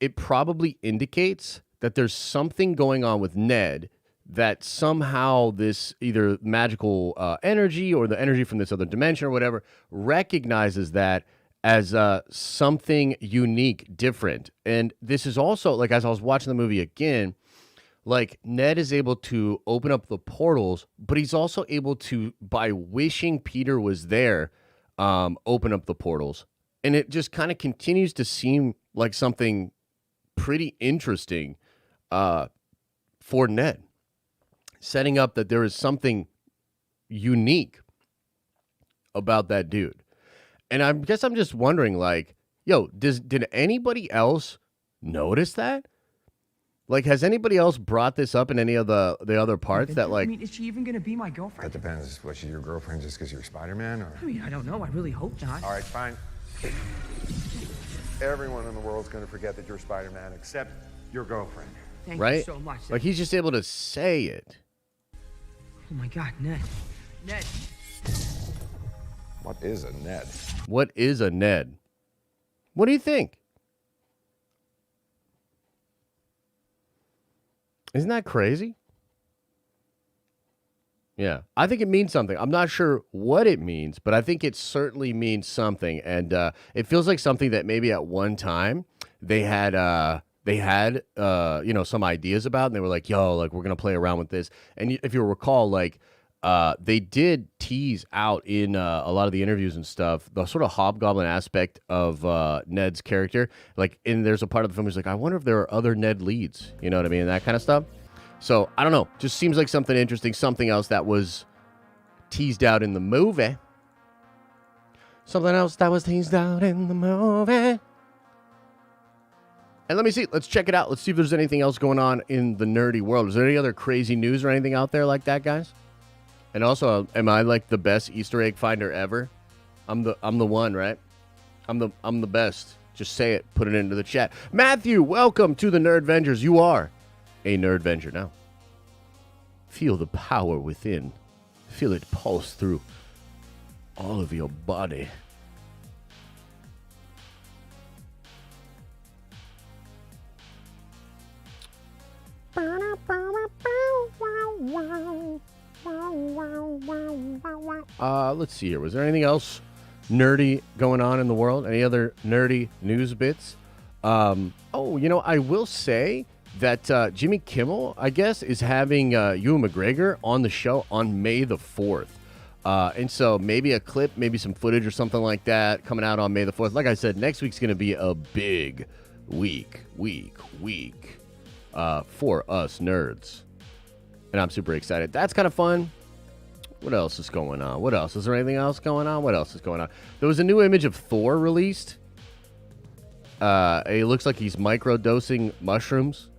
it probably indicates that there's something going on with Ned that somehow this either magical energy or the energy from this other dimension or whatever recognizes that as something unique, different. And this is also, like, as I was watching the movie again, like, Ned is able to open up the portals, but he's also able to, by wishing Peter was there, open up the portals. And it just kind of continues to seem like something pretty interesting for Ned, setting up that there is something unique about that dude. And I guess I'm just wondering, like, yo, did anybody else notice that? Like, has anybody else brought this up in any of the other parts that, like... I mean, is she even gonna be my girlfriend? That depends. Was she your girlfriend just because you're Spider-Man, or? I mean, I don't know. I really hope not. All right, fine. Everyone in the world's going to forget that you're Spider-Man except your girlfriend. Thank right? you so much. Like, he's just able to say it. Oh my God, Ned. Ned. What is a Ned? What is a Ned? What do you think? Isn't that crazy? Yeah, I think it means something. I'm not sure what it means, but I think it certainly means something. And it feels like something that maybe at one time they had some ideas about, and they were like, yo, like, we're going to play around with this. And if you'll recall, like, they did tease out in a lot of the interviews and stuff, the sort of hobgoblin aspect of Ned's character. Like, there's a part of the film where he's like, I wonder if there are other Ned leads, you know what I mean? That kind of stuff. So, I don't know. Just seems like something interesting, something else that was teased out in the movie. Something else that was teased out in the movie. And let me see. Let's check it out. Let's see if there's anything else going on in the nerdy world. Is there any other crazy news or anything out there like that, guys? And also, am I like the best Easter egg finder ever? I'm the one, right? I'm the best. Just say it. Put it into the chat. Matthew, welcome to the Nerdvengers. You are a Nerdvenger now. Feel the power within. Feel it pulse through all of your body. Let's see here. Was there anything else nerdy going on in the world? Any other nerdy news bits? I will say that Jimmy Kimmel, I guess, is having Ewan McGregor on the show on May the 4th. And so maybe a clip, maybe some footage or something like that coming out on May the 4th. Like I said, next week's going to be a big week for us nerds. And I'm super excited. That's kind of fun. What else is going on? What else? Is there anything else going on? What else is going on? There was a new image of Thor released. It looks like he's micro-dosing mushrooms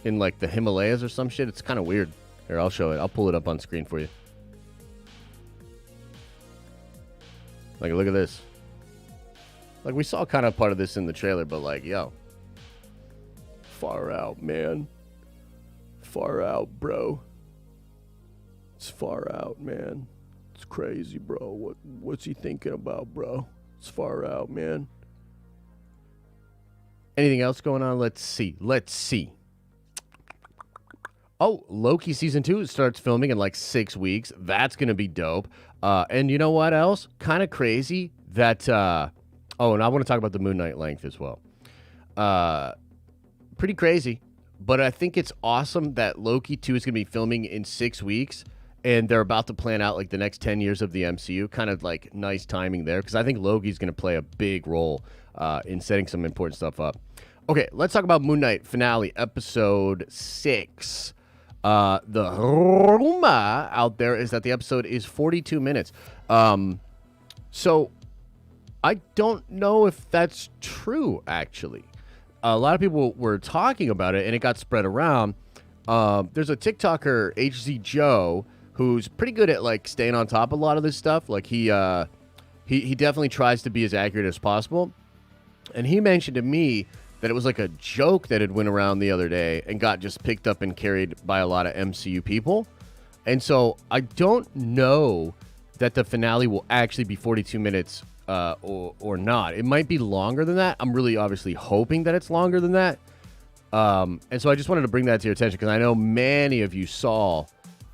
in, like, the Himalayas or some shit. It's kind of weird. Here, I'll show it. I'll pull it up on screen for you. Like, look at this. Like, we saw kind of part of this in the trailer, but, like, yo. Far out, man. Far out, bro. It's far out, man. It's crazy, bro. What's he thinking about, bro? It's far out, man. Anything else going on? Let's see. Oh, Loki Season 2 starts filming in like 6 weeks. That's going to be dope. And you know what else? Kind of crazy that... and I want to talk about the Moon Knight length as well. Pretty crazy. But I think it's awesome that Loki 2 is going to be filming in 6 weeks. And they're about to plan out like the next 10 years of the MCU. Kind of like nice timing there. Because I think Loki's going to play a big role in setting some important stuff up. Okay, let's talk about Moon Knight finale, episode 6. The rumor out there is that the episode is 42 minutes. So I don't know if that's true, actually. A lot of people were talking about it, and it got spread around. There's a TikToker, HZ Joe, who's pretty good at like staying on top of a lot of this stuff. Like he definitely tries to be as accurate as possible. And he mentioned to me that it was like a joke that had went around the other day and got just picked up and carried by a lot of MCU people. And so I don't know that the finale will actually be 42 minutes or not. It might be longer than that. I'm really obviously hoping that it's longer than that. And so I just wanted to bring that to your attention because I know many of you saw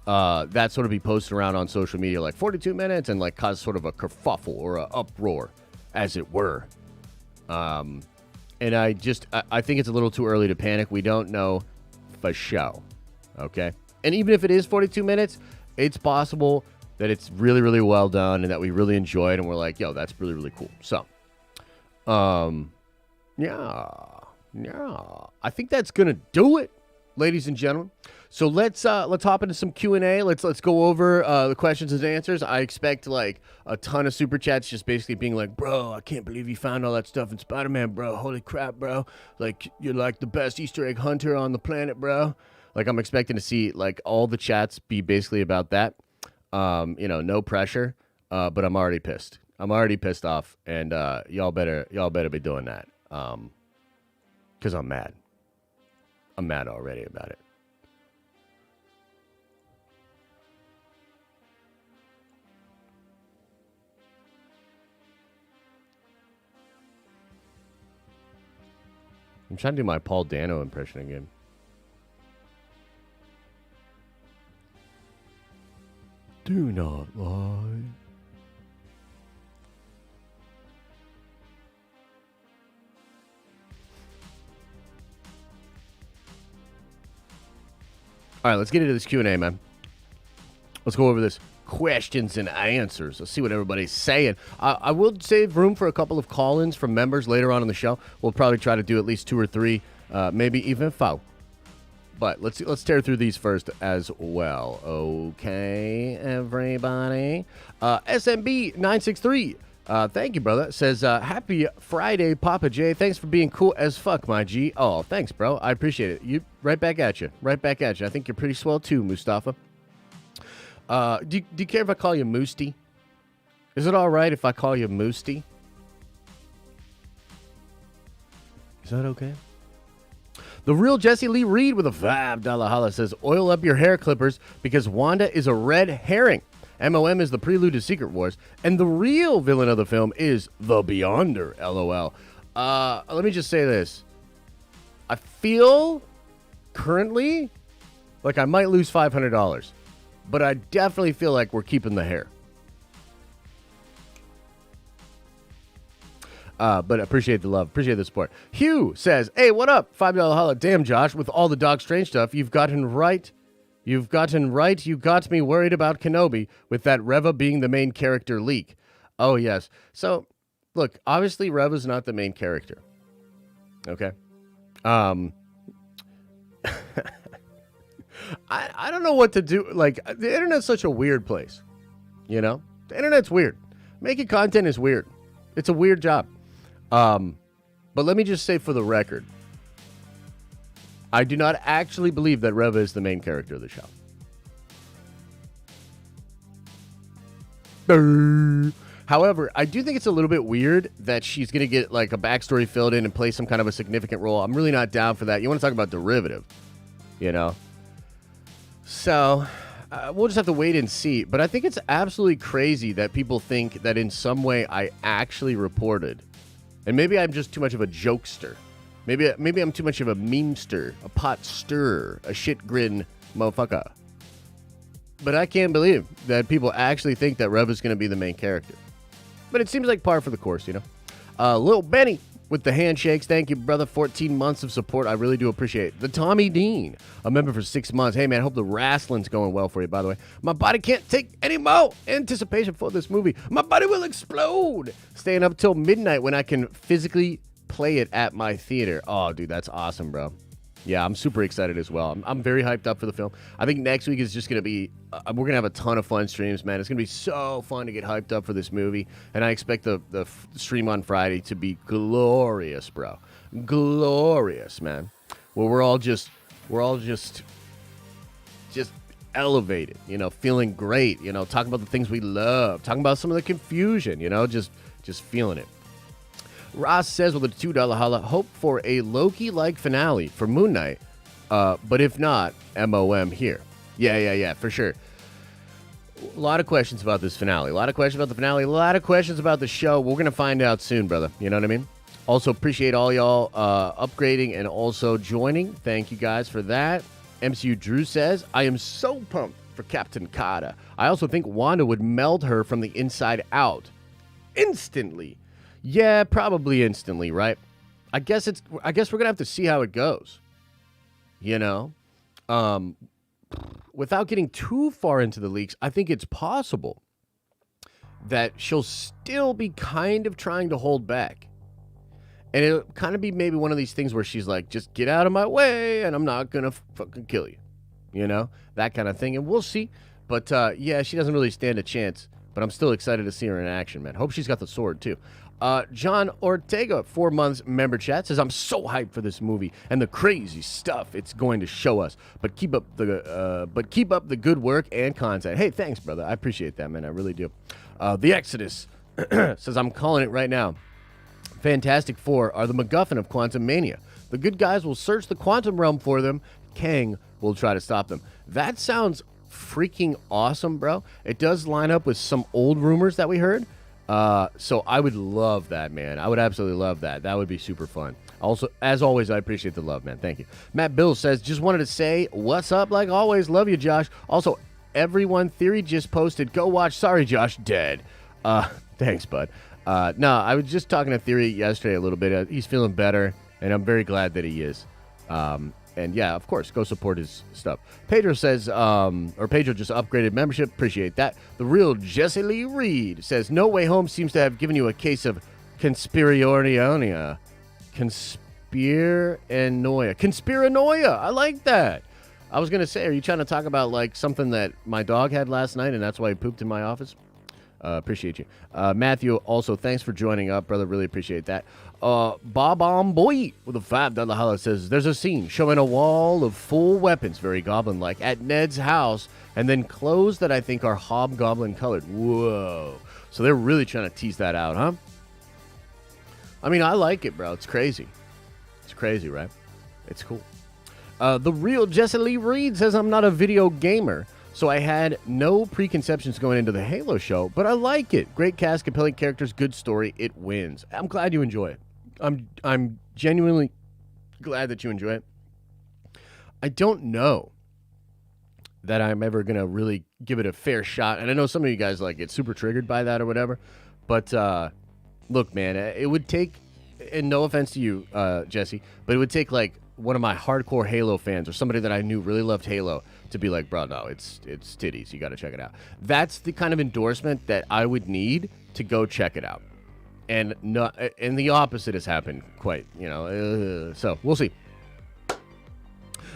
that sort of be posted around on social media, like 42 minutes, and like cause sort of a kerfuffle or a uproar, as it were. And I think it's a little too early to panic. We don't know for sure. Okay. And even if it is 42 minutes, it's possible that it's really, really well done and that we really enjoy it. And we're like, yo, that's really, really cool. So, yeah. I think that's going to do it, ladies and gentlemen. So let's hop into some Q&A. Let's go over the questions and answers. I expect like a ton of super chats just basically being like, bro, I can't believe you found all that stuff in Spider-Man, bro. Holy crap, bro. Like, you're like the best Easter egg hunter on the planet, bro. Like, I'm expecting to see like all the chats be basically about that. No pressure, but I'm already pissed. I'm already pissed off, and y'all better be doing that. Because I'm mad. I'm mad already about it. I'm trying to do my Paul Dano impression again. Do not lie. All right, let's get into this Q&A, man. Let's go over this questions and answers. Let's see what everybody's saying. I will save room for a couple of call-ins from members later on in the show. We'll probably try to do at least 2 or 3, maybe even 4. But let's tear through these first as well. Okay, everybody. SMB963. Thank you, brother. Says, happy Friday, Papa J. Thanks for being cool as fuck, my G. Oh, thanks, bro. I appreciate it. You right back at you. Right back at you. I think you're pretty swell too, Mustafa. Do you care if I call you Moosty? Is it all right if I call you Moosty? Is that okay? The real Jesse Lee Reed with a $5 holla says, oil up your hair clippers because Wanda is a red herring. MOM is the prelude to Secret Wars, and the real villain of the film is the Beyonder, LOL. Let me just say this. I feel currently like I might lose $500, but I definitely feel like we're keeping the hair. But appreciate the love. Appreciate the support. Hugh says, hey, what up? $5 holla. Damn, Josh, with all the Doc Strange stuff, you've gotten right. You got me worried about Kenobi with that Reva being the main character leak. Oh, yes. So, look, obviously Reva's not the main character. Okay? I don't know what to do. Like, the internet's such a weird place. You know? The internet's weird. Making content is weird. It's a weird job. But let me just say for the record, I do not actually believe that Reva is the main character of the show. However, I do think it's a little bit weird that she's going to get like a backstory filled in and play some kind of a significant role. I'm really not down for that. You want to talk about derivative, you know? So, we'll just have to wait and see. But I think it's absolutely crazy that people think that in some way I actually reported. And maybe I'm just too much of a jokester. Maybe I'm too much of a memester, a pot stirrer, a shit grin motherfucker. But I can't believe that people actually think that Reva's going to be the main character. But it seems like par for the course, you know. Lil Benny with the handshakes. Thank you, brother. 14 months of support. I really do appreciate it. The Tommy Dean, a member for 6 months. Hey, man, I hope the wrestling's going well for you, by the way. My body can't take any more anticipation for this movie. My body will explode. Staying up till midnight when I can physically play it at my theater. Oh, dude, that's awesome, bro. Yeah, I'm super excited as well. I'm very hyped up for the film. I think next week is just going to be, we're going to have a ton of fun streams, man. It's going to be so fun to get hyped up for this movie. And I expect the stream on Friday to be glorious, bro. Glorious, man. Well, we're all just elevated, you know, feeling great, you know, talking about the things we love, talking about some of the confusion, you know, just feeling it. Ross says with a $2 holla, hope for a Loki-like finale for Moon Knight, but if not, MOM here. Yeah, for sure. A lot of questions about this finale. A lot of questions about the finale. A lot of questions about the show. We're going to find out soon, brother. You know what I mean? Also, appreciate all y'all upgrading and also joining. Thank you guys for that. MCU Drew says, I am so pumped for Captain Carter. I also think Wanda would meld her from the inside out. Instantly. Yeah, probably instantly, right? I guess we're going to have to see how it goes. You know? Without getting too far into the leaks, I think it's possible that she'll still be kind of trying to hold back. And it'll kind of be maybe one of these things where she's like, just get out of my way and I'm not going to fucking kill you. You know? That kind of thing. And we'll see. But, yeah, she doesn't really stand a chance. But I'm still excited to see her in action, man. Hope she's got the sword, too. John Ortega, 4 months member chat, says, I'm so hyped for this movie and the crazy stuff it's going to show us. But keep up the good work and content. Hey, thanks, brother. I appreciate that, man. I really do. The Exodus says, I'm calling it right now. Fantastic Four are the MacGuffin of Quantum Mania. The good guys will search the quantum realm for them. Kang will try to stop them. That sounds freaking awesome, bro. It does line up with some old rumors that we heard. So I would love that, man. I would absolutely love that. That would be super fun. Also, as always, I appreciate the love, man. Thank you. Matt Bill says, just wanted to say, what's up like always. Love you, Josh. Also, everyone, Theory just posted, go watch Sorry Josh Dead. Thanks, bud. No, I was just talking to Theory yesterday a little bit. He's feeling better, and I'm very glad that he is. And yeah, of course, go support his stuff. Pedro says, Pedro just upgraded membership. Appreciate that. The real Jesse Lee Reed says, No Way Home seems to have given you a case of conspiranoia. Conspiranoia. I like that. I was going to say, are you trying to talk about like something that my dog had last night and that's why he pooped in my office? Appreciate you. Matthew, also, thanks for joining up, brother. Really appreciate that. Bob on Boy with a $5 holla says, there's a scene showing a wall of full weapons, very goblin-like, at Ned's house, and then clothes that I think are hobgoblin colored. Whoa. So they're really trying to tease that out, huh? I mean, I like it, bro. It's crazy. It's crazy, right? It's cool. The real Jesse Lee Reed says, I'm not a video gamer. So I had no preconceptions going into the Halo show, but I like it. Great cast, compelling characters, good story. It wins. I'm glad you enjoy it. I'm genuinely glad that you enjoy it. I don't know that I'm ever going to really give it a fair shot. And I know some of you guys like get super triggered by that or whatever. But look, man, it would take, and no offense to you, Jesse, but it would take like one of my hardcore Halo fans or somebody that I knew really loved Halo to be like, bro, no, it's titties. You got to check it out. That's the kind of endorsement that I would need to go check it out. And the opposite has happened quite, so we'll see.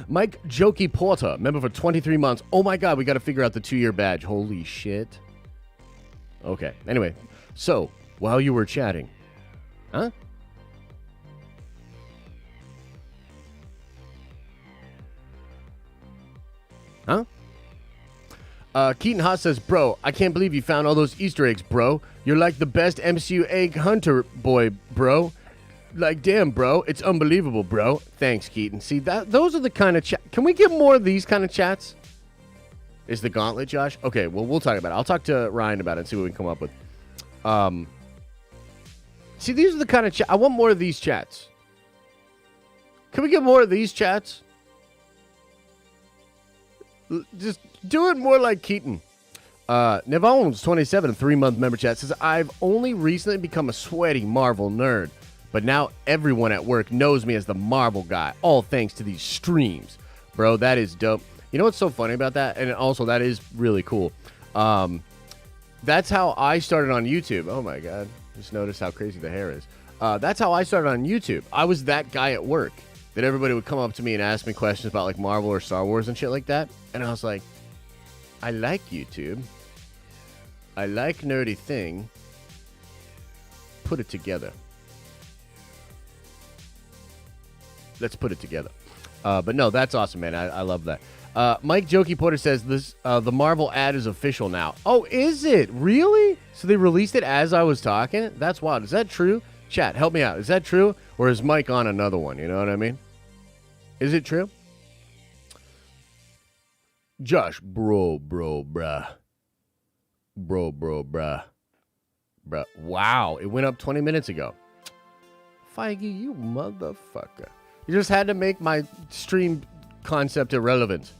Mike Jokey Porter, member for 23 months. Oh my God, we got to figure out the 2-year badge. Holy shit. Okay. Anyway, so while you were chatting, huh? Keaton Haas says, bro, I can't believe you found all those Easter eggs, bro. You're like the best MCU egg hunter boy, bro. Like, damn, bro. It's unbelievable, bro. Thanks, Keaton. See, those are the kind of Can we get more of these kind of chats? Is the gauntlet, Josh? Okay, well, we'll talk about it. I'll talk to Ryan about it and see what we can come up with. See, these are the kind of I want more of these chats. Can we get more of these chats? Just do it more like Keaton. Nevon's 27, 3-month member chat says, I've only recently become a sweaty Marvel nerd, but now everyone at work knows me as the Marvel guy, all thanks to these streams. Bro, that is dope. You know what's so funny about that? And also, that is really cool. That's how I started on YouTube. Oh my God. Just notice how crazy the hair is. That's how I started on YouTube. I was that guy at work that everybody would come up to me and ask me questions about like Marvel or Star Wars and shit like that. And I was like, I like YouTube. I like nerdy thing. Put it together. Let's put it together. But no, that's awesome, man. I love that. Mike Jokey Porter says this the Marvel ad is official now. Oh, is it? Really? So they released it as I was talking? That's wild. Is that true? Chat, help me out. Is that true? Or is Mike on another one? You know what I mean? Is it true? Josh, bruh. Bruh. Wow, it went up 20 minutes ago. Feige, you motherfucker. You just had to make my stream concept irrelevant.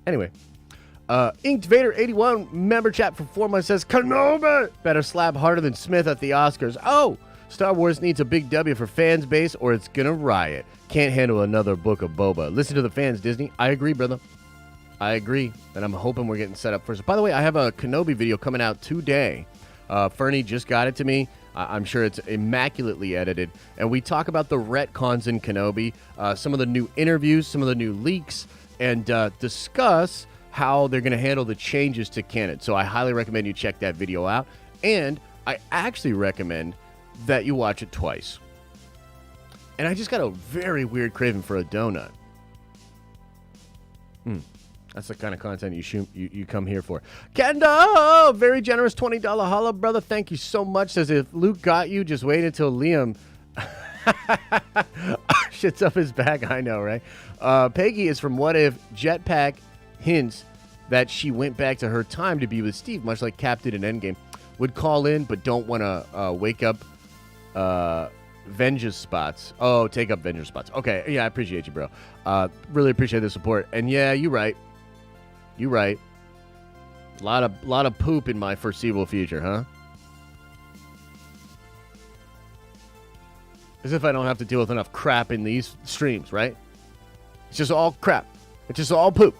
Anyway, Inked Vader 81 member chat for 4 months says Kenobi better slap harder than Smith at the Oscars. Oh, Star Wars needs a big W for fans base or it's gonna riot. Can't handle another book of Boba. Listen to the fans, Disney. I agree, brother. I agree, and I'm hoping we're getting set up first. By the way, I have a Kenobi video coming out today. Fernie just got it to me. I'm sure it's immaculately edited. And we talk about the retcons in Kenobi, some of the new interviews, some of the new leaks, and discuss how they're going to handle the changes to canon. So I highly recommend you check that video out. And I actually recommend that you watch it twice. And I just got a very weird craving for a donut. That's the kind of content you come here for. Kendo, very generous $20 holla, brother. Thank you so much. Says if Luke got you, just wait until Liam shits up his back. I know, right? Peggy is from What If. Jetpack hints that she went back to her time to be with Steve, much like Cap did in Endgame. Would call in, but don't want to wake up Vengeance spots. Oh, take up Vengeance spots. Okay, yeah, I appreciate you, bro. Really appreciate the support. And yeah, you're right. You're right. A lot of poop in my foreseeable future, huh? As if I don't have to deal with enough crap in these streams, right? It's just all crap. It's just all poop.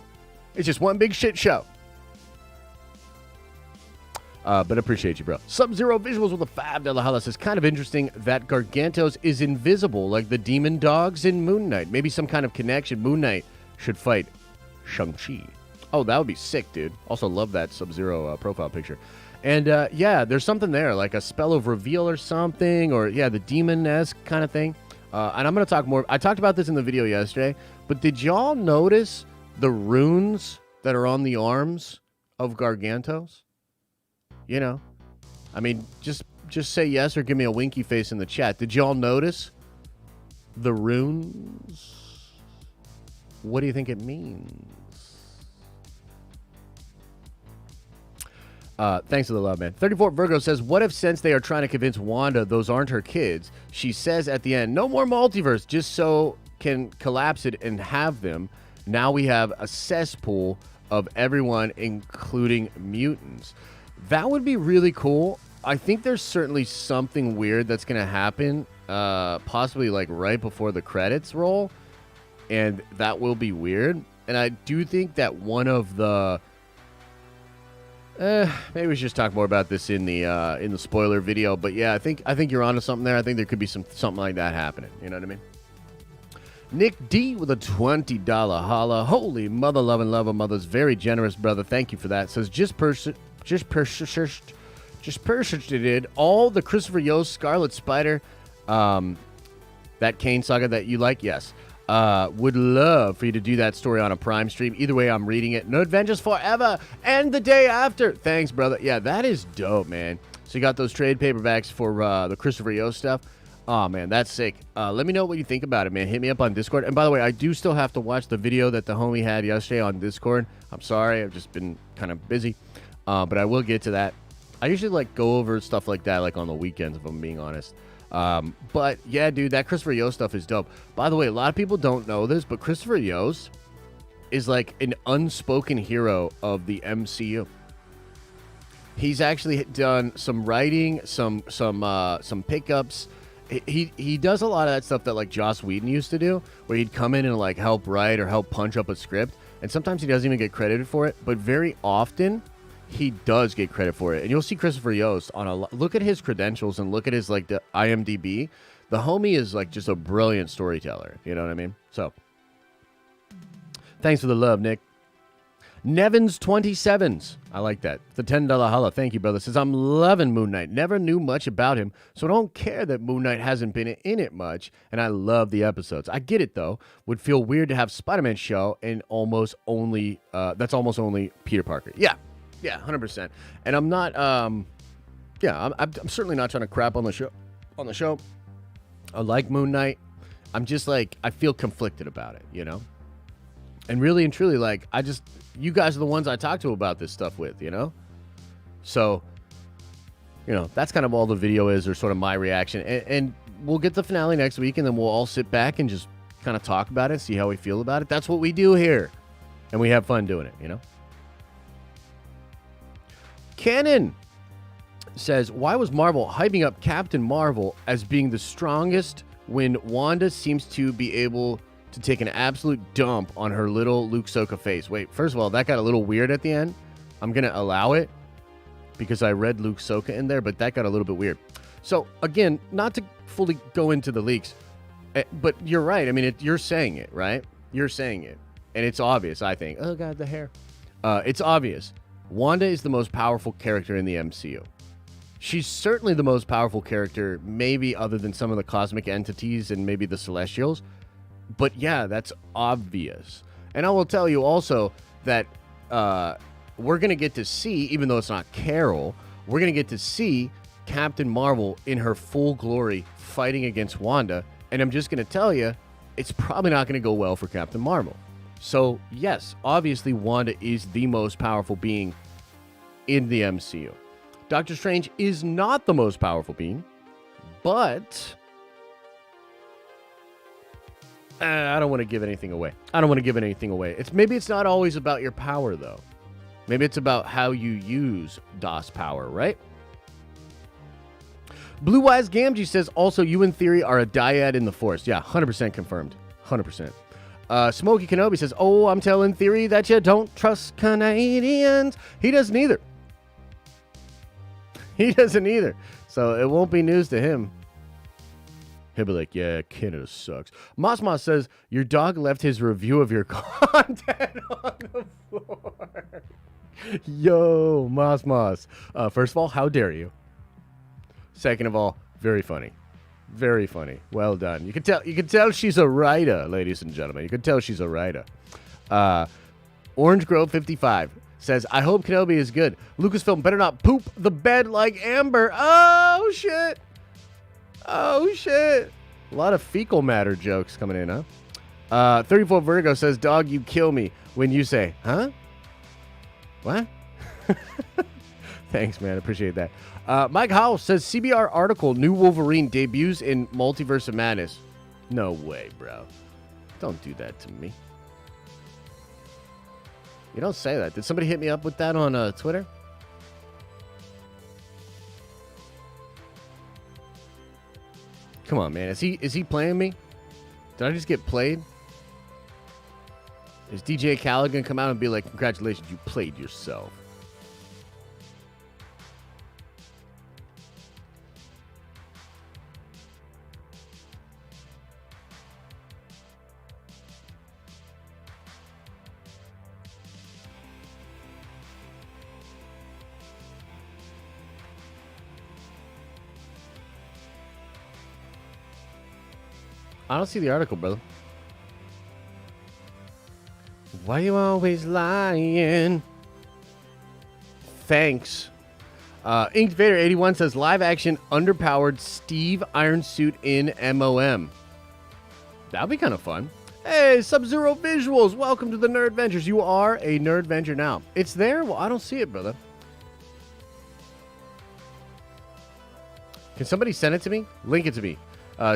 It's just one big shit show. But appreciate you, bro. Sub-Zero Visuals with a $5 holla says, kind of interesting that Gargantos is invisible like the demon dogs in Moon Knight. Maybe some kind of connection. Moon Knight should fight Shang-Chi. Oh, that would be sick, dude. Also love that Sub-Zero profile picture. And, yeah, there's something there, like a spell of reveal or something, or, yeah, the demon-esque kind of thing. And I'm going to talk more. I talked about this in the video yesterday, but did y'all notice the runes that are on the arms of Gargantos? You know, I mean, just say yes or give me a winky face in the chat. Did y'all notice the runes? What do you think it means? Thanks for the love, man. 34 Virgo says, what if since they are trying to convince Wanda those aren't her kids, she says at the end, no more multiverse, just so can collapse it and have them. Now we have a cesspool of everyone, including mutants. That would be really cool. I think there's certainly something weird that's going to happen, possibly like right before the credits roll, and that will be weird. And I do think that one of the maybe we should just talk more about this in the spoiler video. But yeah, I think you're onto something there. I think there could be something like that happening. You know what I mean? Nick D with a $20 holla. Holy mother loving love of mothers, very generous brother. Thank you for that. Says just purchased all the Christopher Yost Scarlet Spider, that Kane saga that you like. Yes. Would love for you to do that story on a Prime stream. Either way, I'm reading it. No Adventures Forever and the day after. Thanks, brother. Yeah, that is dope, man. So you got those trade paperbacks for the Christopher Yost stuff. Oh, man, that's sick. Let me know what you think about it, man. Hit me up on Discord. And by the way, I do still have to watch the video that the homie had yesterday on Discord. I'm sorry. I've just been kind of busy. But I will get to that. I usually go over stuff like that on the weekends, if I'm being honest. But yeah, dude, that Christopher Yost stuff is dope. By the way, a lot of people don't know this, but Christopher Yost is like an unspoken hero of the MCU. He's actually done some writing, some pickups. He does a lot of that stuff that Joss Whedon used to do, where he'd come in and help write or help punch up a script. And sometimes he doesn't even get credited for it, but very often he does get credit for it. And you'll see Christopher Yost on look at his credentials and look at his the IMDb. The homie is just a brilliant storyteller. You know what I mean? So thanks for the love, Nick. Nevins 27s. I like that. The $10 holla. Thank you, brother. Says, I'm loving Moon Knight. Never knew much about him, so I don't care that Moon Knight hasn't been in it much, and I love the episodes. I get it, though. Would feel weird to have Spider-Man show and that's almost only Peter Parker. Yeah, 100%. And I'm not, I'm certainly not trying to crap on the show. I like Moon Knight. I'm just I feel conflicted about it, you know? And really and truly, like, you guys are the ones I talk to about this stuff with, So, that's kind of all the video is, or sort of my reaction. And we'll get the finale next week, and then we'll all sit back and just kind of talk about it, see how we feel about it. That's what we do here. And we have fun doing it, Canon says, why was Marvel hyping up Captain Marvel as being the strongest when Wanda seems to be able to take an absolute dump on her little Luke Soka face? Wait, first of all, that got a little weird at the end. I'm going to allow it because I read Luke Soka in there, but that got a little bit weird. So, again, not to fully go into the leaks, but you're right. I mean, you're saying it, right? You're saying it. And it's obvious, I think. Oh, God, the hair. It's obvious. Wanda is the most powerful character in the MCU. She's certainly the most powerful character, maybe other than some of the cosmic entities and maybe the Celestials. But yeah, that's obvious. And I will tell you also that we're going to get to see, even though it's not Carol, we're going to get to see Captain Marvel in her full glory fighting against Wanda. And I'm just going to tell you, it's probably not going to go well for Captain Marvel. So yes, obviously Wanda is the most powerful being in the MCU. Doctor Strange is not the most powerful being, but I don't want to give anything away. Maybe it's not always about your power, though. Maybe it's about how you use DOS power, right? Blue Wise Gamgee says, also, you in theory are a dyad in the Force. Yeah, 100% confirmed. 100%. Smokey Kenobi says, oh, I'm telling theory that you don't trust Canadians. He doesn't either. So it won't be news to him. He'll be like, yeah, Canada sucks. Moss says, your dog left his review of your content on the floor. Yo, Moss. First of all, how dare you? Second of all, very funny. Very funny. Well done. You can tell she's a writer, ladies and gentlemen. You can tell she's a writer. Orange Grove 55 says, I hope Kenobi is good. Lucasfilm better not poop the bed like Amber. Oh, shit. A lot of fecal matter jokes coming in, huh? 34 Virgo says, dog, you kill me when you say, huh? What? Thanks, man. Appreciate that. Mike Howell says, CBR article, new Wolverine debuts in Multiverse of Madness. No way, bro. Don't do that to me. You don't say that. Did somebody hit me up with that on Twitter? Come on, man. Is he playing me? Did I just get played? Is DJ Khaled gonna come out and be like, congratulations, you played yourself? I don't see the article, brother. Why you always lying? Thanks. Inked Vader 81 says, live action underpowered Steve Iron Suit in MOM. That'll be kind of fun. Hey, Sub-Zero Visuals, welcome to the Nerd Ventures. You are a Nerd Venture now. It's there? Well, I don't see it, brother. Can somebody send it to me? Link it to me.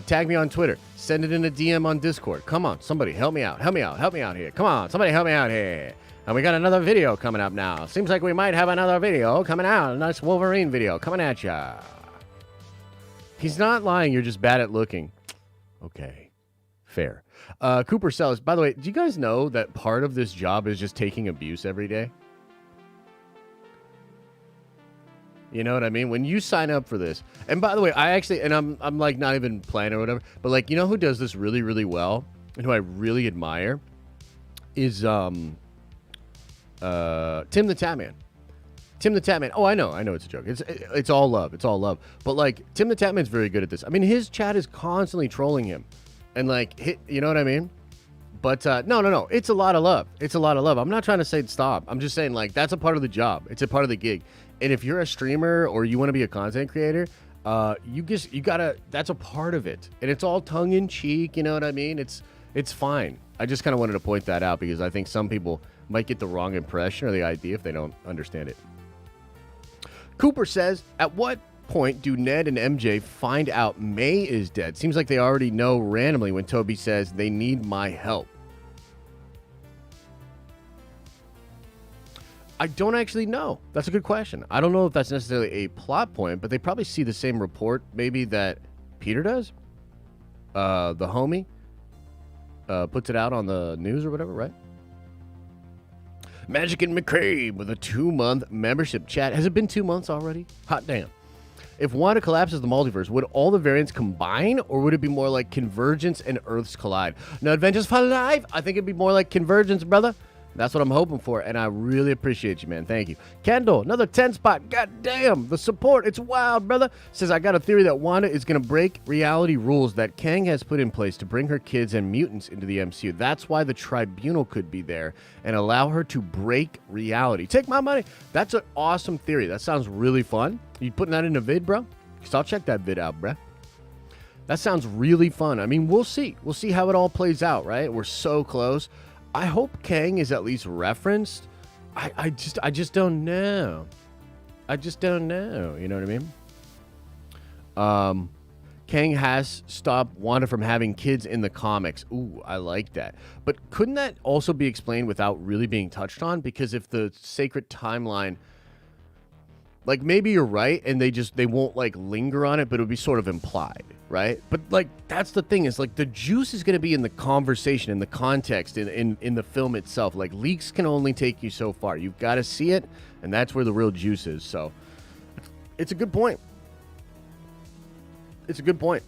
Tag me on Twitter. Send it in a DM on Discord. Come on, somebody help me out. Help me out here. Come on, somebody help me out here. And we got another video coming up now. Seems like we might have another video coming out. A nice Wolverine video coming at ya. He's not lying. You're just bad at looking. Okay. Fair. Cooper Sells. By the way, do you guys know that part of this job is just taking abuse every day? You know what I mean? When you sign up for this, and by the way, I actually, and I'm like not even playing or whatever, but like, you know who does this really, really well and who I really admire is Tim the Tatman. Tim the Tatman. Oh, I know it's a joke. It's all love. It's all love. But like, Tim the Tatman's very good at this. I mean, his chat is constantly trolling him, and like, you know what I mean? But no. It's a lot of love. It's a lot of love. I'm not trying to say stop. I'm just saying, like, that's a part of the job. It's a part of the gig. And if you're a streamer or you want to be a content creator, you gotta, that's a part of it. And it's all tongue in cheek, you know what I mean? It's It's fine. I just kind of wanted to point that out because I think some people might get the wrong impression or the idea if they don't understand it. Cooper says, at what point do Ned and MJ find out May is dead? Seems like they already know randomly when Toby says they need my help. I don't actually know. That's a good question. I don't know if that's necessarily a plot point, but they probably see the same report maybe that Peter does. The homie puts it out on the news or whatever, right? Magic and McCabe with a 2-month membership chat. Has it been 2 months already? Hot damn. If Wanda collapses the multiverse, would all the variants combine, or would it be more like convergence and Earths collide? No adventures for life. I think it'd be more like convergence, brother. That's what I'm hoping for, and I really appreciate you, man. Thank you. Kendall, another 10 spot. God damn, the support. It's wild, brother. Says, I got a theory that Wanda is going to break reality rules that Kang has put in place to bring her kids and mutants into the MCU. That's why the tribunal could be there and allow her to break reality. Take my money. That's an awesome theory. That sounds really fun. You putting that in a vid, bro? Because I'll check that vid out, bro. That sounds really fun. I mean, we'll see. We'll see how it all plays out, right? We're so close. I hope Kang is at least referenced. I just don't know. I just don't know. You know what I mean? Kang has stopped Wanda from having kids in the comics. Ooh, I like that. But couldn't that also be explained without really being touched on? Because if the sacred timeline, like maybe you're right and they won't like linger on it, but it would be sort of implied, right? But like that's the thing is like the juice is going to be in the conversation, in the context, in the film itself. Like leaks can only take you so far. You've got to see it, and that's where the real juice is. So it's a good point. It's a good point.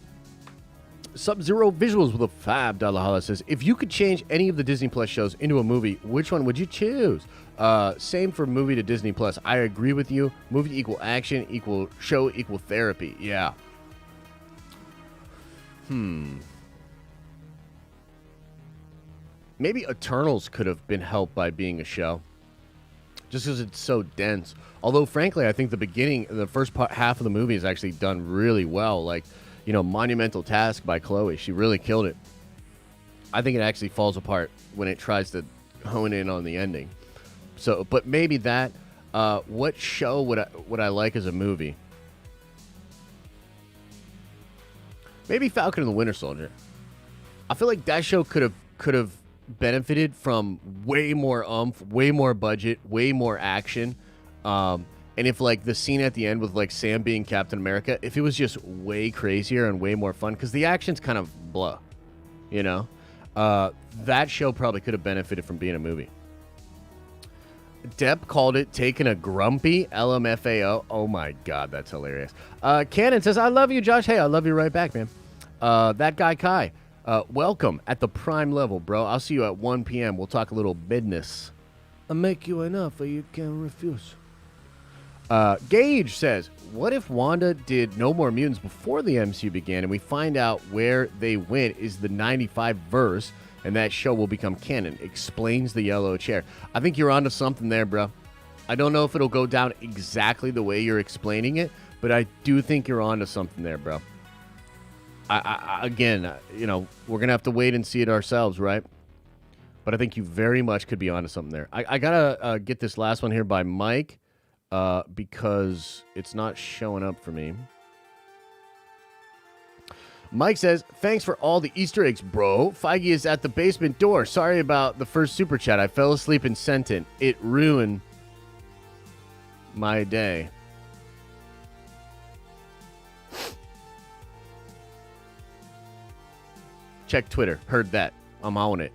Sub-Zero Visuals with a $5 holla says, if you could change any of the Disney Plus shows into a movie, which one would you choose? Same for movie to Disney Plus. I agree with you. Movie equal action, equal show, equal therapy. Yeah. Maybe Eternals could have been helped by being a show. Just because it's so dense. Although, frankly, I think the first half of the movie is actually done really well. Like, you know, Monumental Task by Chloe. She really killed it. I think it actually falls apart when it tries to hone in on the ending. So, but maybe that. What show would I like as a movie? Maybe Falcon and the Winter Soldier. I feel like that show could have benefited from way more oomph, way more budget, way more action. And if like the scene at the end with like Sam being Captain America, if it was just way crazier and way more fun, because the action's kind of blah, you know, that show probably could have benefited from being a movie. Depp called it taking a grumpy LMFAO. Oh my God, that's hilarious. Cannon says, I love you, Josh. Hey, I love you right back, man. That guy, Kai, welcome at the prime level, bro. I'll see you at 1 p.m. We'll talk a little business. I'll make you an offer you can refuse. Gage says, what if Wanda did No More Mutants before the MCU began and we find out where they went is the 95 verse and that show will become canon? Explains the yellow chair. I think you're onto something there, bro. I don't know if it'll go down exactly the way you're explaining it, but I do think you're onto something there, bro. Again, you know, we're going to have to wait and see it ourselves, right? But I think you very much could be onto something there. I got to get this last one here by Mike because it's not showing up for me. Mike says, thanks for all the Easter eggs, bro. Feige is at the basement door. Sorry about the first super chat. I fell asleep and sent it. It ruined my day. Check Twitter. Heard that. I'm on it.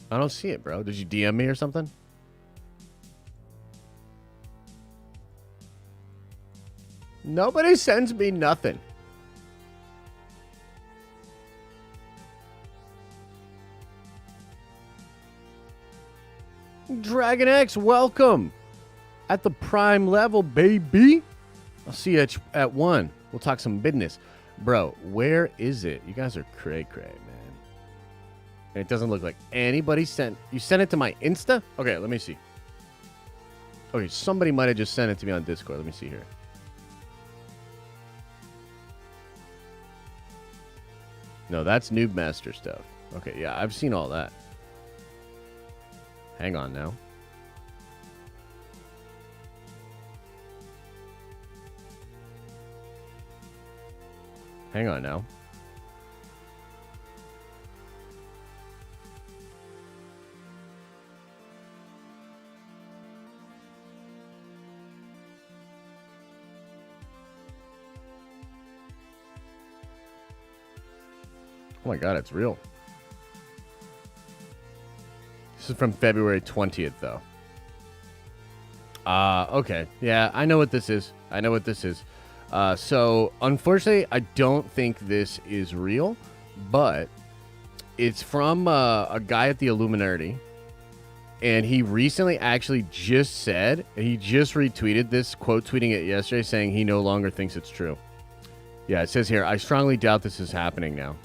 I don't see it, bro. Did you DM me or something? Nobody sends me nothing. Dragon X, welcome. At the prime level, baby. I'll see you at 1. We'll talk some business. Bro, where is it? You guys are cray-cray, man. And it doesn't look like anybody sent... You sent it to my Insta? Okay, let me see. Okay, somebody might have just sent it to me on Discord. Let me see here. No, that's Noob Master stuff. Okay, yeah, I've seen all that. Hang on now. Hang on now. Oh my god, it's real. This is from February 20th, though. Okay. Yeah, I know what this is. So, unfortunately, I don't think this is real, but it's from a guy at the Illuminati, and he recently actually just said, he just retweeted this, quote tweeting it yesterday, saying he no longer thinks it's true. Yeah, it says here, I strongly doubt this is happening now.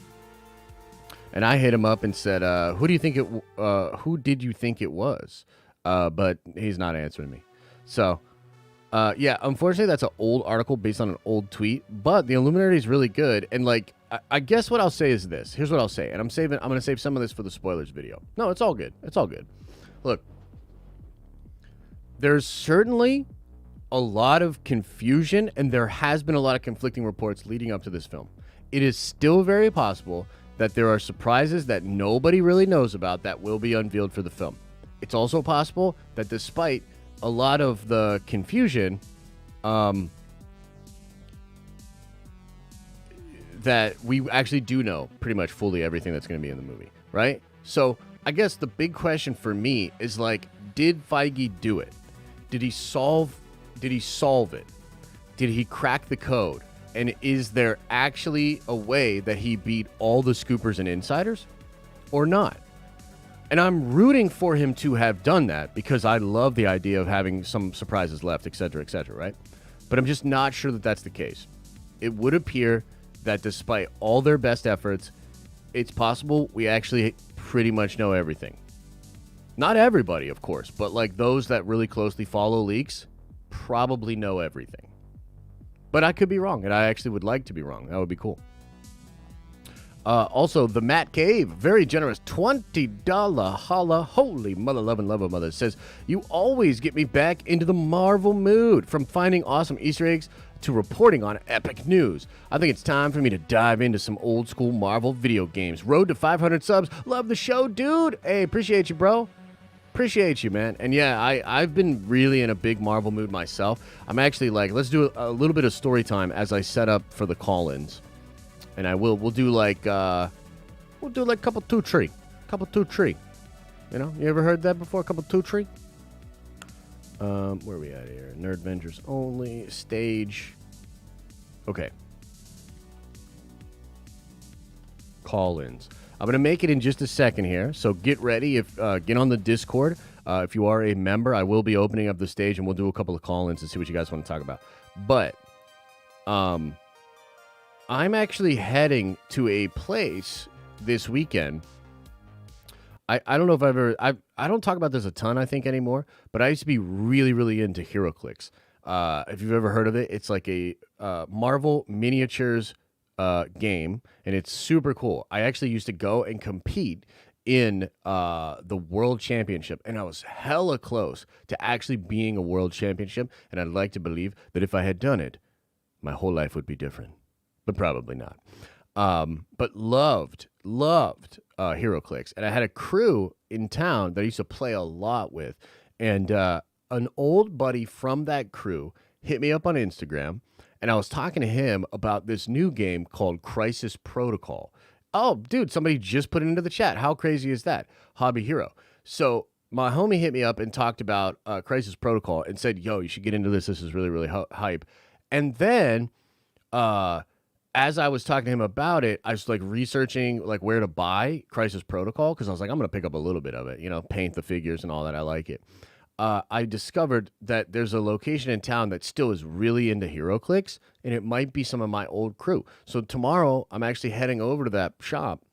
And I hit him up and said, who did you think it was? But he's not answering me. So, yeah, unfortunately, that's an old article based on an old tweet. But the Illuminati is really good. And, like, I guess what I'll say is this. Here's what I'll say. And I'm going to save some of this for the spoilers video. No, it's all good. It's all good. Look, there's certainly a lot of confusion, and there has been a lot of conflicting reports leading up to this film. It is still very possible that there are surprises that nobody really knows about that will be unveiled for the film. It's also possible that despite a lot of the confusion, that we actually do know pretty much fully everything that's going to be in the movie, right? So I guess the big question for me is, like, did Feige do it? Did he solve it? Did he crack the code? And is there actually a way that he beat all the scoopers and insiders or not? And I'm rooting for him to have done that because I love the idea of having some surprises left, et cetera, right? But I'm just not sure that that's the case. It would appear that despite all their best efforts, it's possible we actually pretty much know everything. Not everybody, of course, but like those that really closely follow leaks probably know everything. But I could be wrong, and I actually would like to be wrong. That would be cool. Also, the Matt Cave, very generous, $20 holla, holy mother loving lover mother, says, you always get me back into the Marvel mood, from finding awesome Easter eggs to reporting on epic news. I think it's time for me to dive into some old school Marvel video games. Road to 500 subs. Love the show, dude. Hey, appreciate you, bro. Appreciate you, man. And yeah, I've been really in a big Marvel mood myself. I'm actually like, let's do a little bit of story time as I set up for the call-ins. And we'll do like couple two tree. You know, you ever heard that before? Couple two tree? Where are we at here? Nerd Vengers only stage. Okay. Call-ins. I'm going to make it in just a second here, so get ready. Get on the Discord. If you are a member, I will be opening up the stage, and we'll do a couple of call-ins and see what you guys want to talk about. But I'm actually heading to a place this weekend. I don't know if I don't talk about this a ton, I think, anymore, but I used to be really, really into HeroClix. If you've ever heard of it, it's like a Marvel miniatures game, and it's super cool. I actually used to go and compete in the World Championship, and I was hella close to actually being a World Championship, and I'd like to believe that if I had done it, my whole life would be different, but probably not. But loved HeroClix, and I had a crew in town that I used to play a lot with, and an old buddy from that crew hit me up on Instagram, and I was talking to him about this new game called Crisis Protocol. Oh, dude, somebody just put it into the chat. How crazy is that? Hobby Hero. So my homie hit me up and talked about Crisis Protocol and said, yo, you should get into this. This is really, really hype. And then as I was talking to him about it, I was like researching like where to buy Crisis Protocol, because I was like, I'm going to pick up a little bit of it, you know, paint the figures and all that. I like it. I discovered that there's a location in town that still is really into HeroClix, and it might be some of my old crew. So tomorrow, I'm actually heading over to that shop.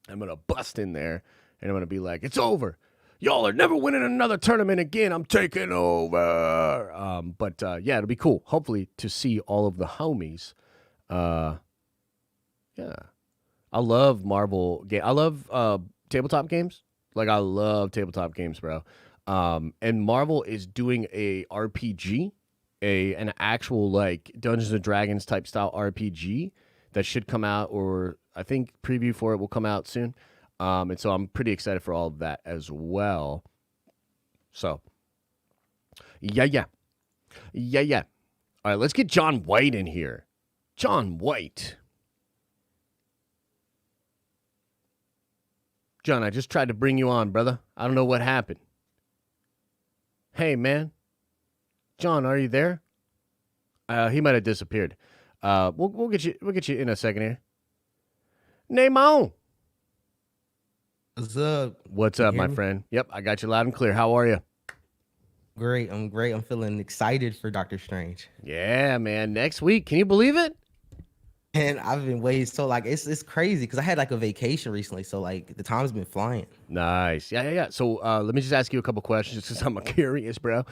I'm going to bust in there, and I'm going to be like, it's over. Y'all are never winning another tournament again. I'm taking over. But yeah, it'll be cool, hopefully, to see all of the homies. Yeah. I love Marvel game. I love tabletop games. Like I love tabletop games, bro. And Marvel is doing a RPG, an actual like Dungeons and Dragons type style RPG that should come out, or I think preview for it will come out soon. And so I'm pretty excited for all of that as well. So, yeah. All right, let's get John White in here. John White. John, I just tried to bring you on, brother. I don't know what happened. Hey, man. John, are you there? He might have disappeared. We'll get you in a second here. Nemo. What's up? What's up, my friend? Yep, I got you loud and clear. How are you? Great. I'm great. I'm feeling excited for Doctor Strange. Yeah, man. Next week. Can you believe it? And I've been waiting. So like it's crazy because I had like a vacation recently. So like the time's been flying. Nice. Yeah. So let me just ask you a couple questions because I'm curious, bro.